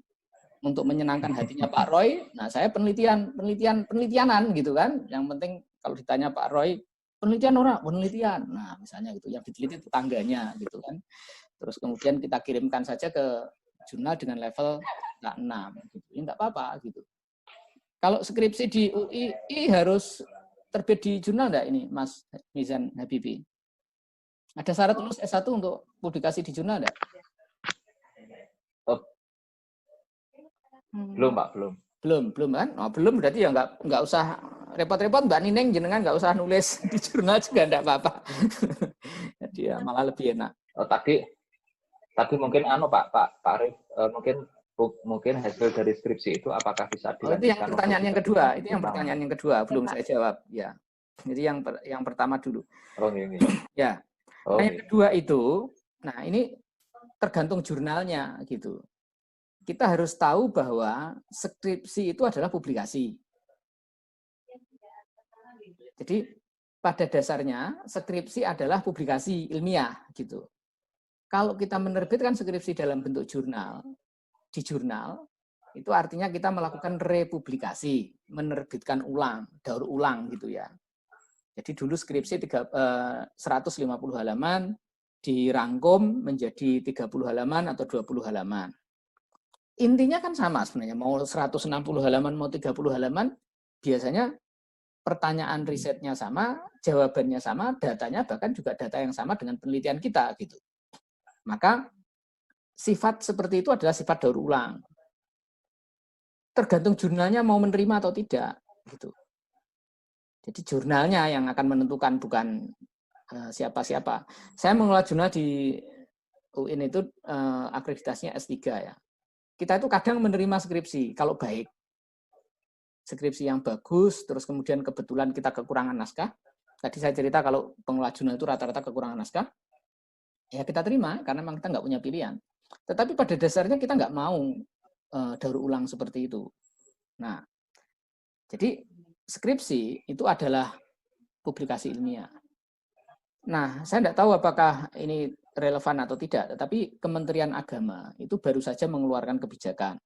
untuk menyenangkan hatinya Pak Roy, nah saya penelitianan gitu kan. Yang penting kalau ditanya Pak Roy, penelitian. Nah, misalnya gitu, yang diteliti tetangganya gitu kan. Terus kemudian kita kirimkan saja ke jurnal dengan level 6 gitu. Ini enggak apa-apa gitu. Kalau skripsi di UI harus terbit di jurnal enggak ini, Mas Mizan Habibi? Ada syarat lulus S1 untuk publikasi di jurnal enggak? Belum, Pak, belum. Belum kan? Oh, belum berarti ya enggak usah repot-repot Mbak Nining, jenengan enggak usah nulis di jurnal juga enggak apa-apa. Jadi ya malah lebih enak. Oh, tadi mungkin Pak Arif, mungkin hasil dari skripsi itu apakah bisa dilanjutkan? Itu yang pertanyaan yang kedua. Itu yang pertanyaan yang kedua. Belum saya jawab. Ya. Jadi yang pertama dulu. Oh, ini. Ya. Oh, nah, yang kedua itu, nah ini tergantung jurnalnya gitu. Kita harus tahu bahwa skripsi itu adalah publikasi. Jadi pada dasarnya skripsi adalah publikasi ilmiah gitu. Kalau kita menerbitkan skripsi dalam bentuk jurnal, di jurnal, itu artinya kita melakukan republikasi, menerbitkan ulang, daur ulang gitu ya. Jadi dulu skripsi 150 halaman, dirangkum menjadi 30 halaman atau 20 halaman. Intinya kan sama sebenarnya, mau 160 halaman, mau 30 halaman, biasanya pertanyaan risetnya sama, jawabannya sama, datanya bahkan juga data yang sama dengan penelitian kita gitu. Maka sifat seperti itu adalah sifat daur ulang. Tergantung jurnalnya mau menerima atau tidak gitu. Jadi jurnalnya yang akan menentukan, bukan siapa-siapa. Saya mengelola jurnal di UIN itu akreditasinya S3 ya. Kita itu kadang menerima skripsi kalau baik. Skripsi yang bagus, terus kemudian kebetulan kita kekurangan naskah. Tadi saya cerita kalau pengelola jurnal itu rata-rata kekurangan naskah. Ya kita terima, karena memang kita nggak punya pilihan. Tetapi pada dasarnya kita nggak mau daur ulang seperti itu. Nah, jadi skripsi itu adalah publikasi ilmiah. Nah, saya tidak tahu apakah ini relevan atau tidak, tetapi Kementerian Agama itu baru saja mengeluarkan kebijakan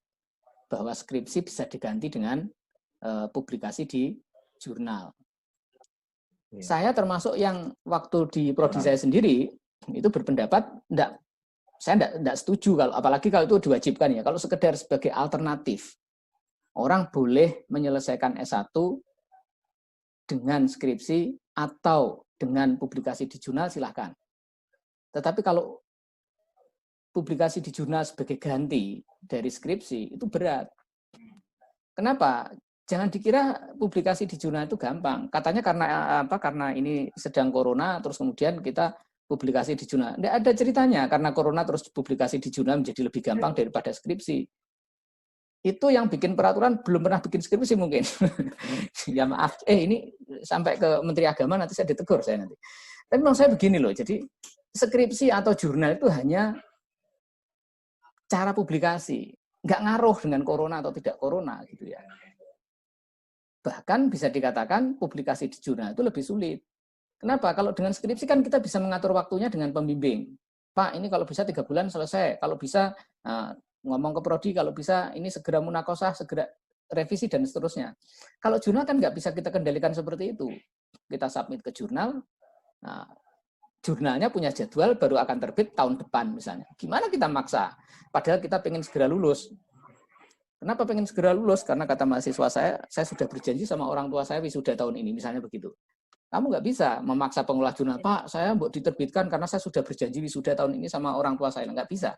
bahwa skripsi bisa diganti dengan publikasi di jurnal. Saya termasuk yang waktu di prodi saya sendiri, itu berpendapat saya enggak setuju kalau apalagi kalau itu diwajibkan ya. Kalau sekedar sebagai alternatif, orang boleh menyelesaikan S1 dengan skripsi atau dengan publikasi di jurnal, silahkan. Tetapi kalau publikasi di jurnal sebagai ganti dari skripsi, itu berat. Kenapa? Jangan dikira publikasi di jurnal itu gampang. Katanya karena ini sedang corona, terus kemudian kita publikasi di jurnal. Tidak ada ceritanya, karena corona terus publikasi di jurnal menjadi lebih gampang daripada skripsi. Itu yang bikin peraturan belum pernah bikin skripsi mungkin. Ya maaf, ini sampai ke Menteri Agama nanti saya ditegur saya nanti. Tapi memang saya begini loh, jadi skripsi atau jurnal itu hanya cara publikasi, nggak ngaruh dengan corona atau tidak corona gitu ya. Bahkan bisa dikatakan publikasi di jurnal itu lebih sulit. Kenapa? Kalau dengan skripsi kan kita bisa mengatur waktunya dengan pembimbing. Pak, ini kalau bisa 3 bulan selesai. Kalau bisa ngomong ke prodi, kalau bisa ini segera munakosah, segera revisi dan seterusnya. Kalau jurnal kan nggak bisa kita kendalikan seperti itu. Kita submit ke jurnal, jurnalnya punya jadwal baru akan terbit tahun depan misalnya. Gimana kita maksa? Padahal kita pengen segera lulus. Kenapa pengen segera lulus? Karena kata mahasiswa saya sudah berjanji sama orang tua saya wisuda tahun ini, misalnya begitu. Kamu nggak bisa memaksa pengolah jurnal, Pak, saya mau diterbitkan karena saya sudah berjanji wisuda tahun ini sama orang tua saya. Nggak bisa.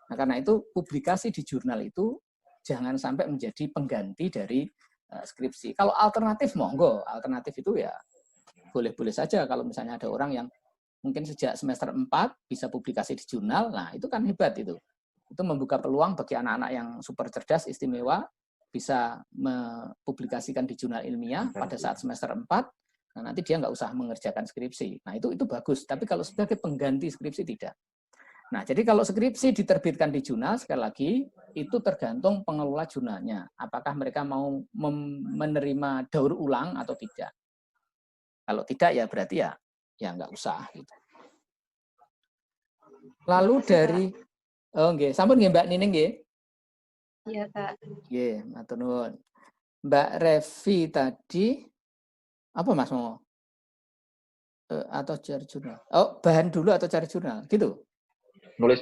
Nah, karena itu publikasi di jurnal itu jangan sampai menjadi pengganti dari skripsi. Kalau alternatif, monggo. Alternatif itu ya boleh-boleh saja kalau misalnya ada orang yang mungkin sejak semester 4 bisa publikasi di jurnal, nah itu kan hebat itu. Itu membuka peluang bagi anak-anak yang super cerdas, istimewa, bisa mempublikasikan di jurnal ilmiah pada saat semester 4, nah nanti dia nggak usah mengerjakan skripsi. Nah itu bagus, tapi kalau sebagai pengganti skripsi tidak. Nah jadi kalau skripsi diterbitkan di jurnal, sekali lagi, itu tergantung pengelola jurnalnya. Apakah mereka mau menerima daur ulang atau tidak. Kalau tidak ya berarti ya nggak usah. Gitu. Lalu dari nggih, sampun nggih Mbak Nining nggih? Iya, Kak. Nggih, matur nuwun. Mbak Revi tadi apa Mas mau? Atau cari jurnal? Oh, bahan dulu atau cari jurnal? Gitu. Nulis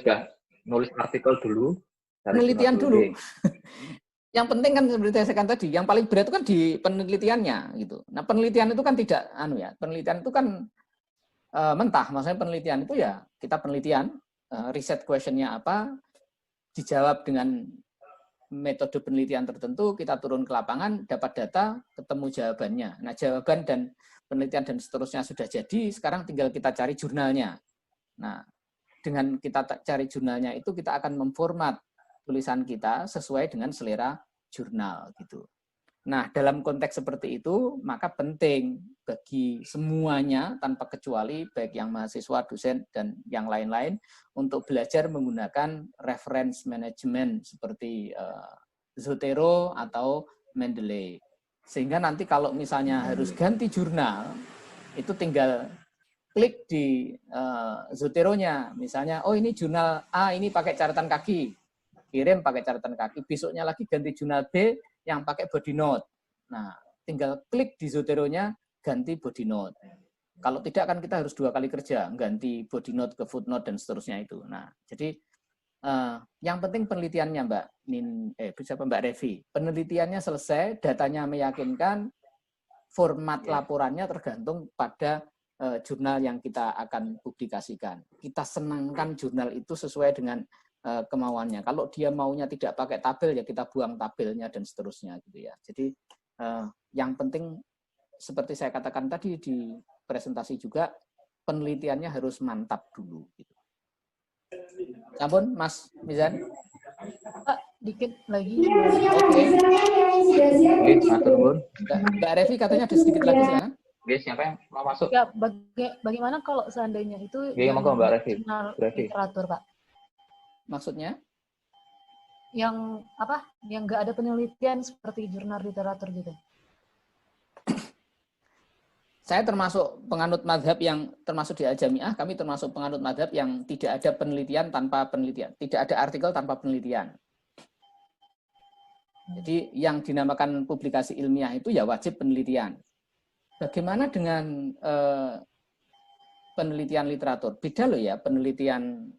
artikel dulu, penelitian dulu. Yang penting kan seperti saya katakan tadi, yang paling berat itu kan di penelitiannya gitu. Nah, penelitian itu kan tidak penelitian itu kan mentah. Maksudnya penelitian itu ya kita penelitian, riset questionnya apa, dijawab dengan metode penelitian tertentu, kita turun ke lapangan, dapat data, ketemu jawabannya. Nah, jawaban dan penelitian dan seterusnya sudah jadi, sekarang tinggal kita cari jurnalnya. Nah, dengan kita cari jurnalnya itu kita akan memformat tulisan kita sesuai dengan selera jurnal gitu. Nah, dalam konteks seperti itu, maka penting bagi semuanya tanpa kecuali, baik yang mahasiswa, dosen, dan yang lain-lain, untuk belajar menggunakan reference management seperti Zotero atau Mendeley. Sehingga nanti kalau misalnya harus ganti jurnal, itu tinggal klik di Zotero-nya. Misalnya, oh ini jurnal A, ini pakai catatan kaki. Kirim pakai catatan kaki. Besoknya lagi ganti jurnal B yang pakai body note. Nah, tinggal klik di Zotero-nya, ganti body note. Kalau tidak kan kita harus 2 kali kerja, ganti body note ke footnote dan seterusnya itu. Nah, jadi yang penting penelitiannya Mbak Revi. Penelitiannya selesai, datanya meyakinkan, format laporannya tergantung pada jurnal yang kita akan publikasikan. Kita senangkan jurnal itu sesuai dengan kemauannya. Kalau dia maunya tidak pakai tabel, ya kita buang tabelnya dan seterusnya gitu ya. Jadi yang penting seperti saya katakan tadi di presentasi juga, penelitiannya harus mantap dulu. Gitu. Sampun, Mas Mizan? Pak, dikit lagi. Oke. Mbak Revi katanya ada sedikit lagi ya? Siapa yang mau masuk? Ya, bagaimana kalau seandainya itu Mbak Revi. literatur, Pak? Maksudnya? Yang apa? Yang nggak ada penelitian seperti jurnal literatur gitu. Saya termasuk penganut madhab yang termasuk di Al-Jami'ah, kami termasuk penganut madhab yang tidak ada penelitian tanpa penelitian, tidak ada artikel tanpa penelitian. Jadi yang dinamakan publikasi ilmiah itu ya wajib penelitian. Bagaimana dengan penelitian literatur. Beda loh ya, penelitian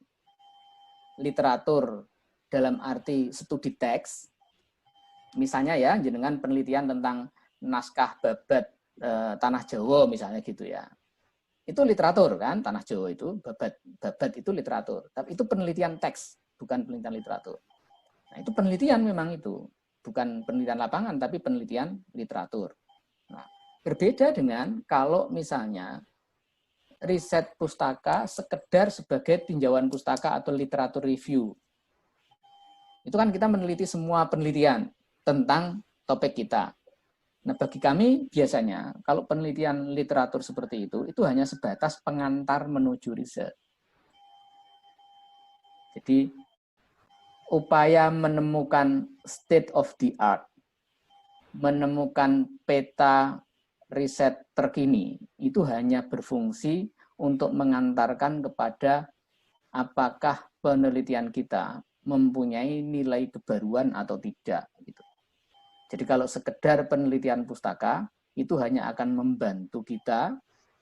literatur dalam arti studi teks. Misalnya ya, jenengan penelitian tentang naskah babat Tanah Jawa misalnya gitu ya. Itu literatur kan, Tanah Jawa itu, babat itu literatur. Tapi itu penelitian teks, bukan penelitian literatur. Nah, itu penelitian memang itu. Bukan penelitian lapangan, tapi penelitian literatur. Nah, berbeda dengan kalau misalnya riset pustaka sekedar sebagai tinjauan pustaka atau literatur review. Itu kan kita meneliti semua penelitian tentang topik kita. Nah, bagi kami biasanya kalau penelitian literatur seperti itu hanya sebatas pengantar menuju riset. Jadi upaya menemukan state of the art, menemukan peta riset terkini, itu hanya berfungsi untuk mengantarkan kepada apakah penelitian kita mempunyai nilai kebaruan atau tidak. Gitu. Jadi kalau sekedar penelitian pustaka, itu hanya akan membantu kita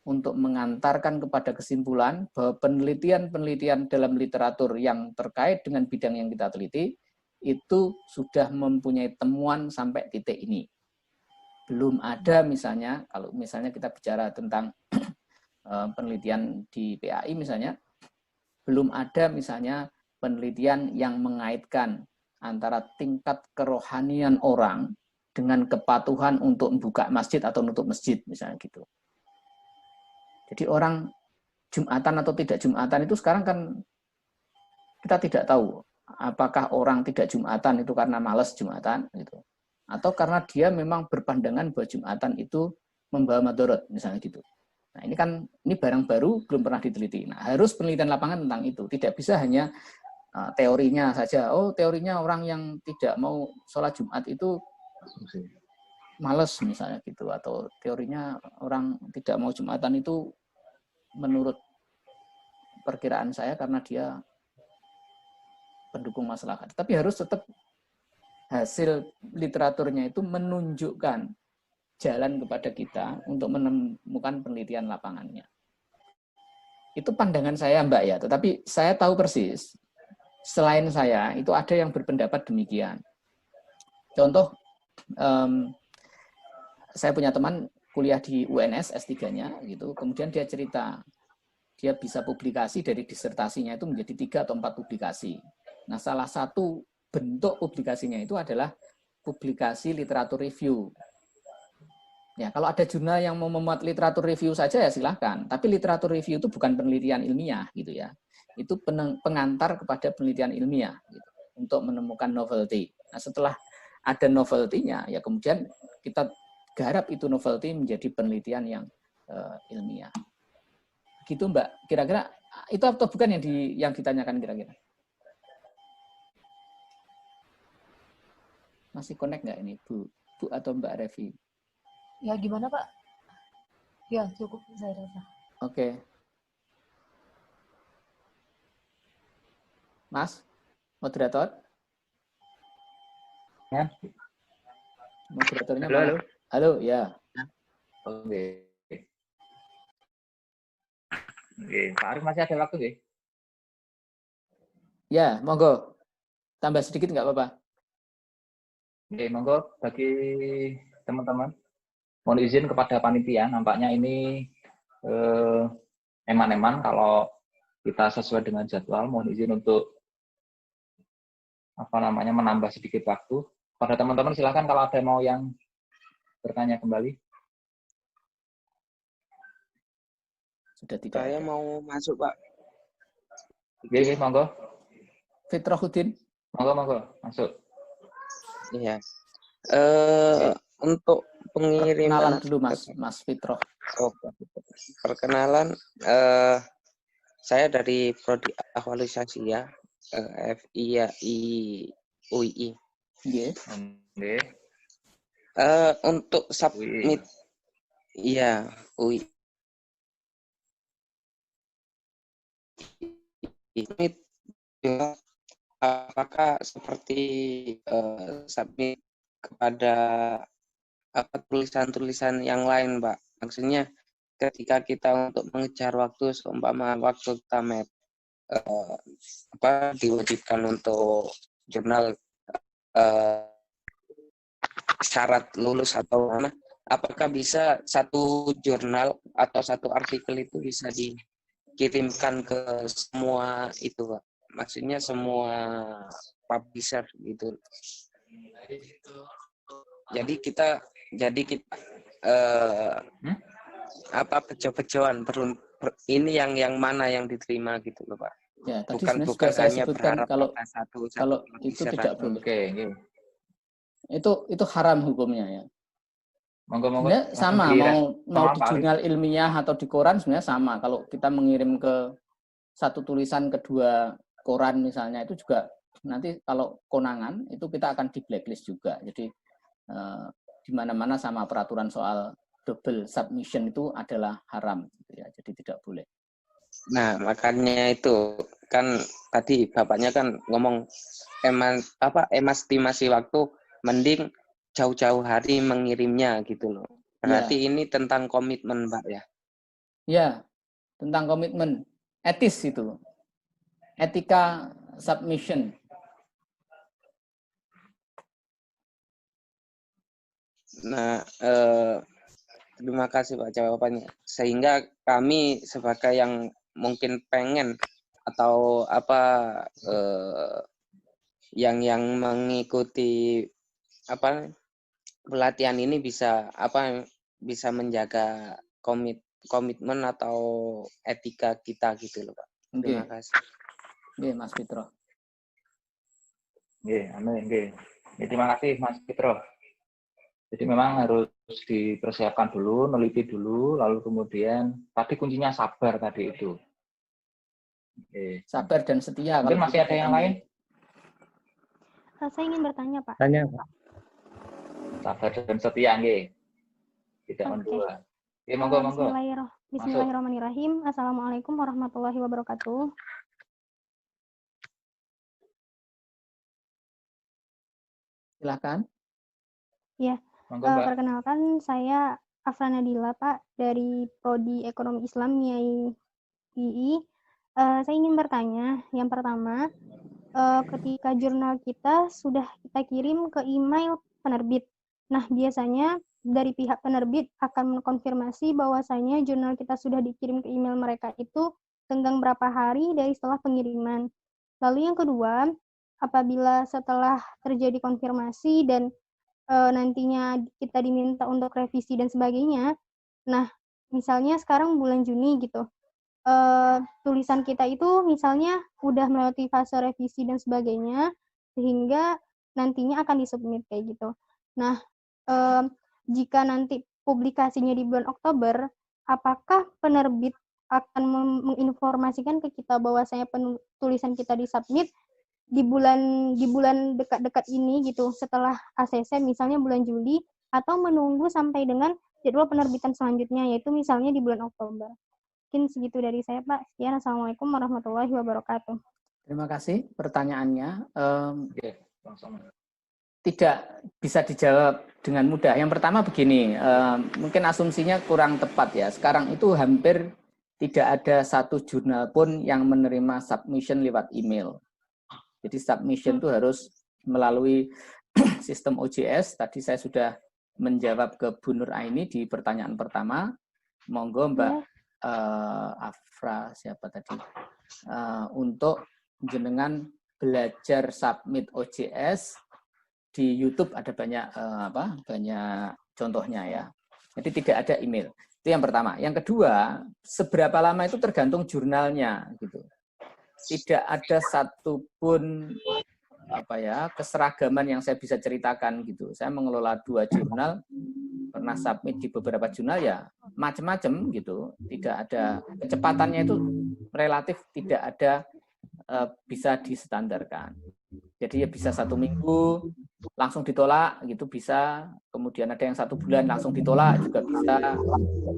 untuk mengantarkan kepada kesimpulan bahwa penelitian-penelitian dalam literatur yang terkait dengan bidang yang kita teliti, itu sudah mempunyai temuan sampai titik ini. Belum ada misalnya, kalau misalnya kita bicara tentang penelitian di PAI misalnya, belum ada misalnya penelitian yang mengaitkan antara tingkat kerohanian orang dengan kepatuhan untuk membuka masjid atau nutup masjid misalnya gitu. Jadi orang Jumatan atau tidak Jumatan itu sekarang kan kita tidak tahu apakah orang tidak Jumatan itu karena malas Jumatan gitu. Atau karena dia memang berpandangan bahwa Jumatan itu membawa madorot, misalnya gitu. Nah, ini barang baru, belum pernah diteliti. Nah, harus penelitian lapangan tentang itu. Tidak bisa hanya teorinya saja. Oh, teorinya orang yang tidak mau sholat Jumat itu males, misalnya gitu. Atau teorinya orang tidak mau Jumatan itu menurut perkiraan saya karena dia pendukung masyarakat. Tapi harus tetap hasil literaturnya itu menunjukkan jalan kepada kita untuk menemukan penelitian lapangannya. Itu pandangan saya, Mbak ya. Tetapi saya tahu persis, selain saya, itu ada yang berpendapat demikian. Contoh, saya punya teman kuliah di UNS S3-nya, gitu. Kemudian dia cerita, dia bisa publikasi dari disertasinya itu menjadi 3 atau 4 publikasi. Nah, salah satu bentuk publikasinya itu adalah publikasi literatur review. Ya, kalau ada jurnal yang mau memuat literatur review saja ya silahkan. Tapi literatur review itu bukan penelitian ilmiah gitu ya. Itu pengantar kepada penelitian ilmiah gitu, untuk menemukan novelty. Nah, setelah ada novelty-nya ya kemudian kita garap itu novelty menjadi penelitian yang ilmiah. Gitu Mbak. Kira-kira itu atau bukan yang ditanyakan kira-kira? Masih connect nggak ini Bu atau Mbak Revi? Ya gimana Pak? Ya cukup saya rasa. Oke. Mas, moderator? Ya. Moderatornya halo, mana? halo. Halo, ya. Oke. Oke, Pak Arif masih ada waktu, ya? Ya, monggo. Tambah sedikit nggak apa-apa. Oke, monggo bagi teman-teman. Mohon izin kepada panitia, nampaknya ini eman-eman kalau kita sesuai dengan jadwal. Mohon izin untuk menambah sedikit waktu. Pada teman-teman silakan kalau ada mau yang bertanya kembali. Sudah tidak Saya ada. mau masuk, Pak. Oke, monggo. Fitrohuddin. Monggo, masuk. Iya. Untuk pengiriman Perkenalan dulu Mas Fitroh. Oh, perkenalan, saya dari Prodi Aktualisasi ya, FIAI UII. Yes. Untuk submit, iya UI. Submit, apakah seperti submit kepada tulisan-tulisan yang lain, Pak? Maksudnya ketika kita untuk mengejar waktu, seumpama waktu kita diwajibkan untuk jurnal syarat lulus atau mana, apakah bisa satu jurnal atau satu artikel itu bisa dikirimkan ke semua itu, Pak? Maksudnya semua publisher gitu. Jadi kita bejo-bejoan ini yang mana yang diterima gitu loh, Pak. Ya, tadi bukan sudah saya hanya sebutkan berharap kalau satu itu publisher tidak aja. boleh. Oke. Itu haram hukumnya ya. Monggo Sebenarnya sama mau di Pak jurnal ilmiah atau di koran sebenarnya sama. Kalau kita mengirim ke satu tulisan ke dua koran misalnya, itu juga nanti kalau konangan itu kita akan di blacklist juga. Jadi di mana-mana sama peraturan soal double submission itu adalah haram gitu ya. Jadi tidak boleh. Nah, makanya itu kan tadi Bapaknya kan ngomong estimasi waktu, mending jauh-jauh hari mengirimnya gitu loh. Berarti Ya. ini tentang komitmen, Pak ya? Ya, tentang komitmen. Etis itu. Etika submission. Nah, terima kasih Pak jawabannya. Sehingga kami sebagai yang mungkin pengen atau yang mengikuti pelatihan ini bisa menjaga komitmen atau etika kita gitu loh, Pak. Terima kasih. Oke, Mas Fitro. Amin. Terima kasih Mas Fitro. Jadi memang harus dipersiapkan dulu, neliti dulu, lalu kemudian tadi kuncinya sabar tadi itu. Sabar dan setia. Mungkin masih ada yang lain? Saya ingin bertanya, Pak. Tanya, Pak. Sabar dan setia, nggih. Tidak mendua. Monggo. Bismillahirrahmanirrahim. Assalamualaikum warahmatullahi wabarakatuh. Silakan. Ya, perkenalkan saya Afrana Dila, Pak, dari Prodi Ekonomi Islam MIAI. Saya ingin bertanya, yang pertama, ketika jurnal kita sudah kita kirim ke email penerbit. Nah, biasanya dari pihak penerbit akan mengkonfirmasi bahwasanya jurnal kita sudah dikirim ke email mereka itu tenggang berapa hari dari setelah pengiriman. Lalu yang kedua, apabila setelah terjadi konfirmasi dan nantinya kita diminta untuk revisi dan sebagainya, nah misalnya sekarang bulan Juni gitu, tulisan kita itu misalnya udah melewati fase revisi dan sebagainya, sehingga nantinya akan disubmit kayak gitu. Nah, jika nanti publikasinya di bulan Oktober, apakah penerbit akan menginformasikan ke kita bahwasanya tulisan kita disubmit di bulan dekat-dekat ini gitu, setelah ACC misalnya bulan Juli, atau menunggu sampai dengan jadwal penerbitan selanjutnya, yaitu misalnya di bulan Oktober. Mungkin segitu dari saya, Pak. Sekian, Assalamualaikum warahmatullahi wabarakatuh. Terima kasih pertanyaannya. Tidak bisa dijawab dengan mudah. Yang pertama begini, mungkin asumsinya kurang tepat ya. Sekarang itu hampir tidak ada satu jurnal pun yang menerima submission lewat email. Jadi submission itu harus melalui sistem OJS. Tadi saya sudah menjawab ke Bu Nur Aini di pertanyaan pertama. Monggo Mbak Afra siapa tadi? Untuk jenengan belajar submit OJS di YouTube ada banyak banyak contohnya ya. Jadi tidak ada email. Itu yang pertama. Yang kedua, seberapa lama itu tergantung jurnalnya gitu. Tidak ada satupun keseragaman yang saya bisa ceritakan gitu. Saya mengelola 2 jurnal, pernah submit di beberapa jurnal ya macam-macam gitu. Tidak ada kecepatannya itu relatif tidak ada bisa distandarkan. Jadi ya bisa 1 minggu langsung ditolak gitu bisa, kemudian ada yang 1 bulan langsung ditolak juga bisa,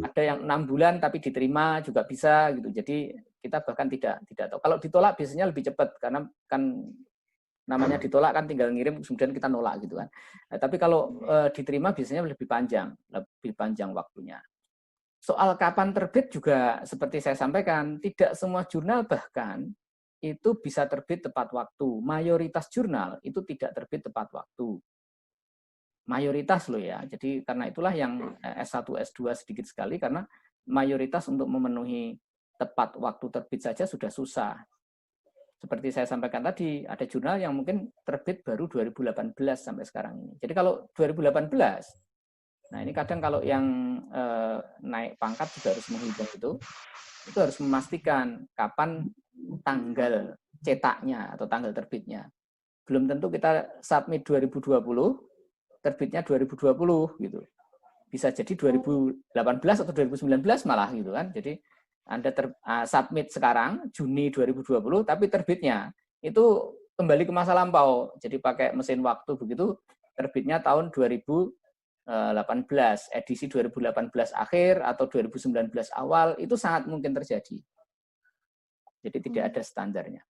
ada yang 6 bulan tapi diterima juga bisa gitu. Jadi kita bahkan tidak tahu. Kalau ditolak biasanya lebih cepat karena kan namanya ditolak kan tinggal ngirim kemudian kita nolak gitu kan. Nah, tapi kalau diterima biasanya lebih panjang waktunya. soal kapan terbit juga seperti saya sampaikan, tidak semua jurnal bahkan itu bisa terbit tepat waktu. Mayoritas jurnal itu tidak terbit tepat waktu. Mayoritas loh ya. Jadi karena itulah yang S1, S2 sedikit sekali, karena mayoritas untuk memenuhi tepat waktu terbit saja sudah susah. Seperti saya sampaikan tadi, ada jurnal yang mungkin terbit baru 2018 sampai sekarang ini. Jadi kalau 2018, nah ini kadang kalau yang naik pangkat juga harus menghitung itu harus memastikan kapan tanggal cetaknya atau tanggal terbitnya. Belum tentu kita submit 2020, terbitnya 2020 gitu. Bisa jadi 2018 atau 2019 malah gitu kan. Jadi Anda submit sekarang Juni 2020, tapi terbitnya itu kembali ke masa lampau. Jadi pakai mesin waktu begitu, terbitnya tahun 2018, edisi 2018 akhir atau 2019 awal, itu sangat mungkin terjadi. Jadi tidak ada standarnya.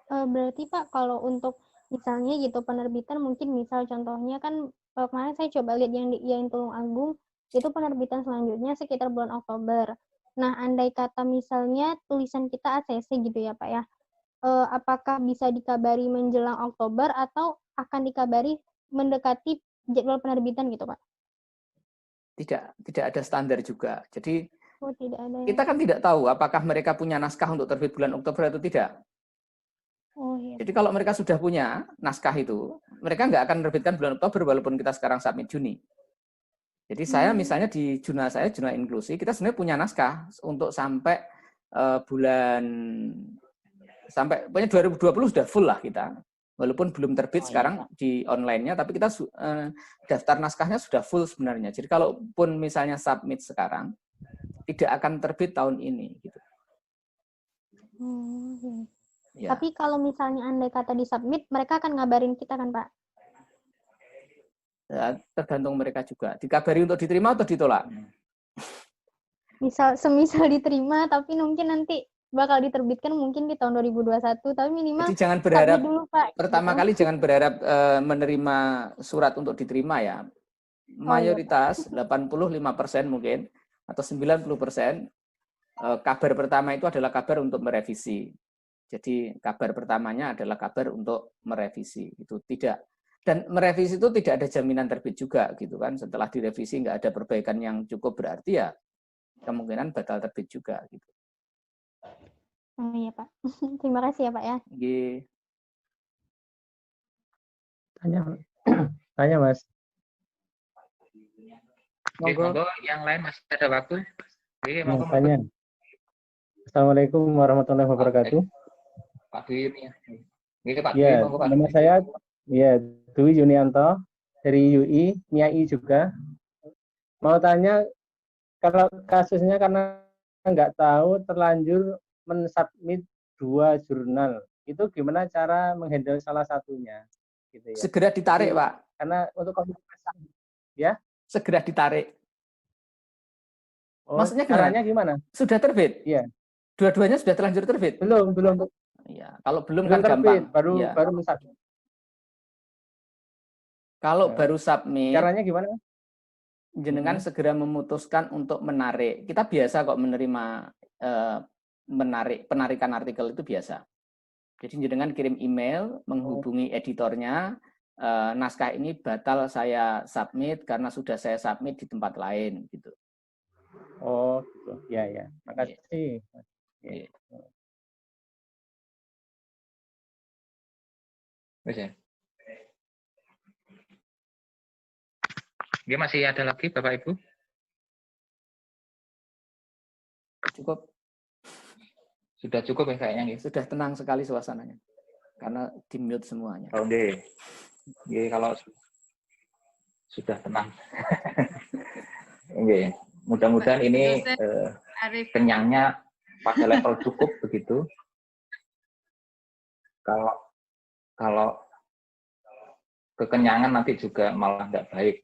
Berarti Pak, kalau untuk misalnya gitu penerbitan, mungkin misal contohnya kan kemarin saya coba lihat yang di IAIN Tulung Agung, itu penerbitan selanjutnya sekitar bulan Oktober. Nah, andai kata misalnya tulisan kita ACC gitu ya Pak ya, apakah bisa dikabari menjelang Oktober atau akan dikabari mendekati jadwal penerbitan gitu Pak? Tidak ada standar juga. Jadi tidak ada, ya. Kita kan tidak tahu apakah mereka punya naskah untuk terbit bulan Oktober atau tidak. Iya. Jadi kalau mereka sudah punya naskah itu, mereka nggak akan menerbitkan bulan Oktober walaupun kita sekarang submit Juni. Jadi saya misalnya di jurnal saya, jurnal inklusi, kita sebenarnya punya naskah untuk sampai pokoknya 2020 sudah full lah kita. Walaupun belum terbit sekarang di online-nya, tapi kita daftar naskahnya sudah full sebenarnya. Jadi kalaupun misalnya submit sekarang, tidak akan terbit tahun ini. Gitu. Ya. Tapi kalau misalnya andai kata disubmit, mereka akan ngabarin kita kan Pak? Ya, tergantung mereka juga. Dikabari untuk diterima atau ditolak? Semisal diterima, tapi mungkin nanti bakal diterbitkan mungkin di tahun 2021, tapi minimal jadi jangan berharap dulu, Pak, pertama kali jangan berharap menerima surat untuk diterima ya. Mayoritas 85% mungkin atau 90% kabar pertama itu adalah kabar untuk merevisi. Jadi kabar pertamanya adalah kabar untuk merevisi. Itu tidak, dan merevisi itu tidak ada jaminan terbit juga gitu kan. Setelah direvisi nggak ada perbaikan yang cukup, berarti ya kemungkinan batal terbit juga gitu. Oh iya Pak. Terima kasih ya Pak ya. Iya. Tanya Mas. Monggo yang lain masih ada waktu. Oke, monggo. Tanya. Assalamualaikum warahmatullahi wabarakatuh. Pak Dwi ya. Pak Dwi, monggo Pak. Nama saya Dwi Yunianto dari UI, MIAI juga. Mau tanya, kalau kasusnya karena nggak tahu terlanjur mensubmit 2 jurnal, itu gimana cara menghandle salah satunya? Gitu ya. Segera ditarik, Pak. Karena untuk komunikasi, ya? Segera ditarik. Oh, maksudnya caranya gimana? Sudah terbit? Iya. Dua-duanya sudah terlanjur terbit? Belum. Iya, kalau belum kan terbit, gampang. Baru mensubmit. Kalau baru submit, caranya gimana? Jenengan segera memutuskan untuk menarik. Kita biasa kok menerima penarikan artikel itu biasa. Jadi jenengan kirim email, menghubungi editornya, naskah ini batal saya submit karena sudah saya submit di tempat lain gitu. Oh, gitu. Ya. Makasih. Ya. Ya. Oke, masih ada lagi Bapak Ibu? Cukup. Sudah cukup ya kayaknya. Sudah tenang sekali suasananya. Karena di-mute semuanya. Oke. Kalau sudah tenang. Oke. Mudah-mudahan ini kenyangnya pada level cukup begitu. Kalau kekenyangan nanti juga malah nggak baik,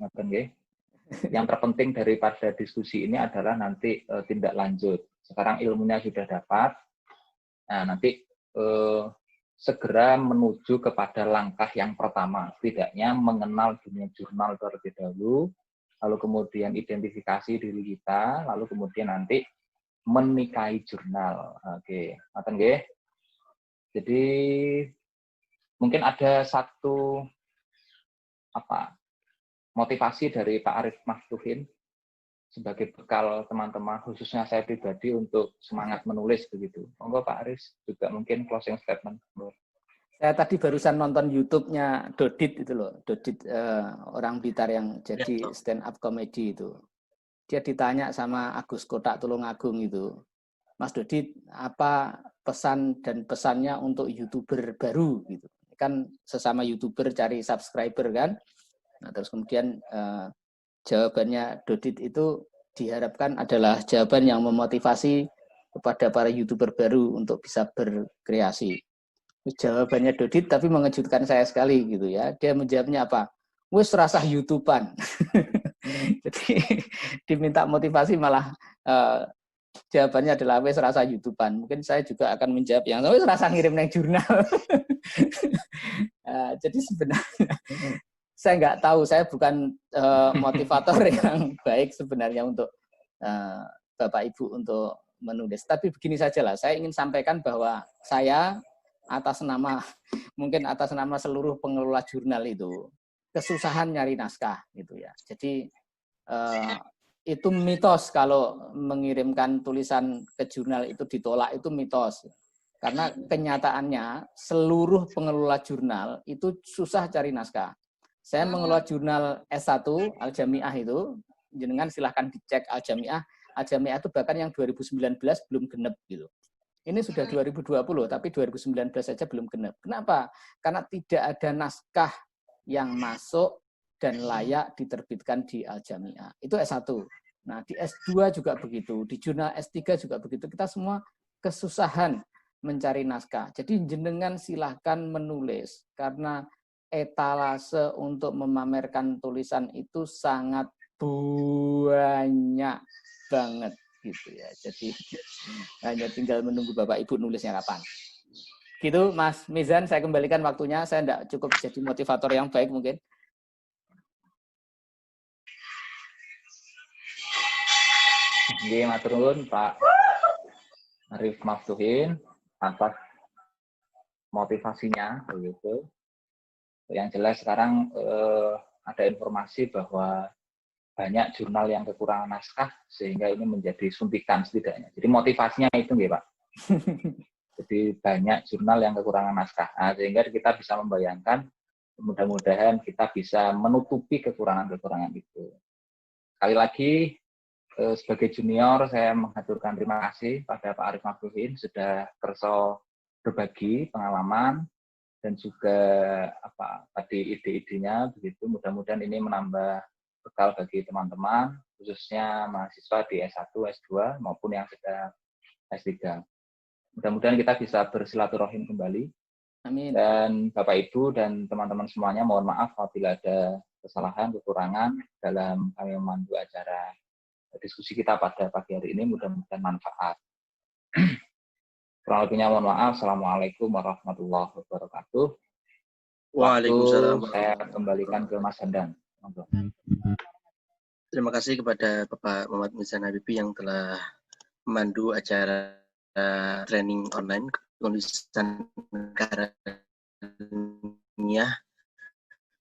Yang terpenting daripada diskusi ini adalah nanti tindak lanjut. Sekarang ilmunya sudah dapat, nah nanti segera menuju kepada langkah yang pertama, setidaknya mengenal dunia jurnal terlebih dahulu, lalu kemudian identifikasi diri kita, lalu kemudian nanti menikahi jurnal. Oke, ngoten nggih. Jadi mungkin ada satu motivasi dari Pak Arif Maftuhin sebagai bekal teman-teman, khususnya saya pribadi untuk semangat menulis begitu. Monggo Pak Arif juga mungkin closing statement. Saya tadi barusan nonton YouTube-nya Dodit itu loh, Dodit orang Blitar yang jadi stand up comedy itu. Dia ditanya sama Agus Kotak Tulungagung itu, Mas Dodit, apa pesan dan pesannya untuk YouTuber baru gitu? Kan sesama YouTuber cari subscriber kan. Nah, terus kemudian jawabannya Dodit itu diharapkan adalah jawaban yang memotivasi kepada para YouTuber baru untuk bisa berkreasi. Jawabannya Dodit tapi mengejutkan saya sekali gitu ya. Dia menjawabnya apa? Wes rasa YouTubean. Jadi diminta motivasi malah jawabannya adalah wes rasa YouTubean. Mungkin saya juga akan menjawab yang wes rasa ngirim nang jurnal. Jadi sebenarnya saya nggak tahu, saya bukan motivator yang baik sebenarnya untuk Bapak Ibu untuk menulis. Tapi begini sajalah, saya ingin sampaikan bahwa saya mungkin atas nama seluruh pengelola jurnal itu kesusahan nyari naskah gitu ya. Jadi itu mitos kalau mengirimkan tulisan ke jurnal itu ditolak, itu mitos. Karena kenyataannya seluruh pengelola jurnal itu susah cari naskah. Saya mengelola jurnal S1 Al-Jami'ah itu, jenengan silahkan dicek Al-Jami'ah. Al-Jami'ah itu bahkan yang 2019 belum genep gitu. Ini sudah 2020, tapi 2019 saja belum genap. Kenapa? Karena tidak ada naskah yang masuk dan layak diterbitkan di Al-Jami'ah. Itu S1. Nah, di S2 juga begitu. Di jurnal S3 juga begitu. Kita semua kesusahan mencari naskah. Jadi jenengan silahkan menulis. Karena etalase untuk memamerkan tulisan itu sangat banyak banget. Gitu ya. Jadi hanya tinggal menunggu Bapak Ibu nulisnya kapan. Gitu Mas Mizan, saya kembalikan waktunya. Saya tidak cukup jadi motivator yang baik mungkin. Nggih, matur nuwun Pak Arif Maftuhin atas motivasinya begitu. Yang jelas sekarang ada informasi bahwa banyak jurnal yang kekurangan naskah sehingga ini menjadi suntikan setidaknya. Jadi motivasinya itu nggih Pak. Jadi banyak jurnal yang kekurangan naskah. Nah, sehingga kita bisa membayangkan mudah-mudahan kita bisa menutupi kekurangan-kekurangan itu. Sekali lagi sebagai junior saya mengaturkan terima kasih pada Pak Arif Maftuhin sudah kerso berbagi pengalaman dan juga tadi ide-idenya begitu. Mudah-mudahan ini menambah bekal bagi teman-teman, khususnya mahasiswa di S1, S2, maupun yang sedang S3. Mudah-mudahan kita bisa bersilaturahim kembali. Amin. Dan Bapak Ibu dan teman-teman semuanya, mohon maaf apabila ada kesalahan, kekurangan dalam kami memandu acara diskusi kita pada pagi hari ini. Mudah-mudahan manfaat. Kurang lebihnya mohon maaf. Assalamualaikum warahmatullahi wabarakatuh. Waalaikumsalam. Saya kembalikan ke Mas Handan. Terima kasih kepada Bapak Muhammad Mizan Habibi yang telah memandu acara training online penulisan karya ilmiah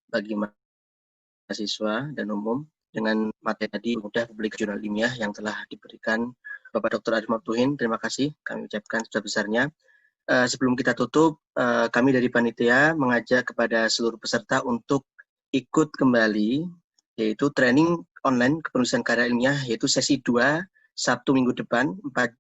bagi mahasiswa dan umum dengan materi tadi mudah publik jurnal ilmiah yang telah diberikan Bapak Dr. Arif Maftuhin. Terima kasih kami ucapkan sebesar-besarnya. Sebelum kita tutup, kami dari panitia mengajak kepada seluruh peserta untuk ikut kembali, yaitu training online kepenulisan karya ilmiah, yaitu sesi 2 Sabtu minggu depan 4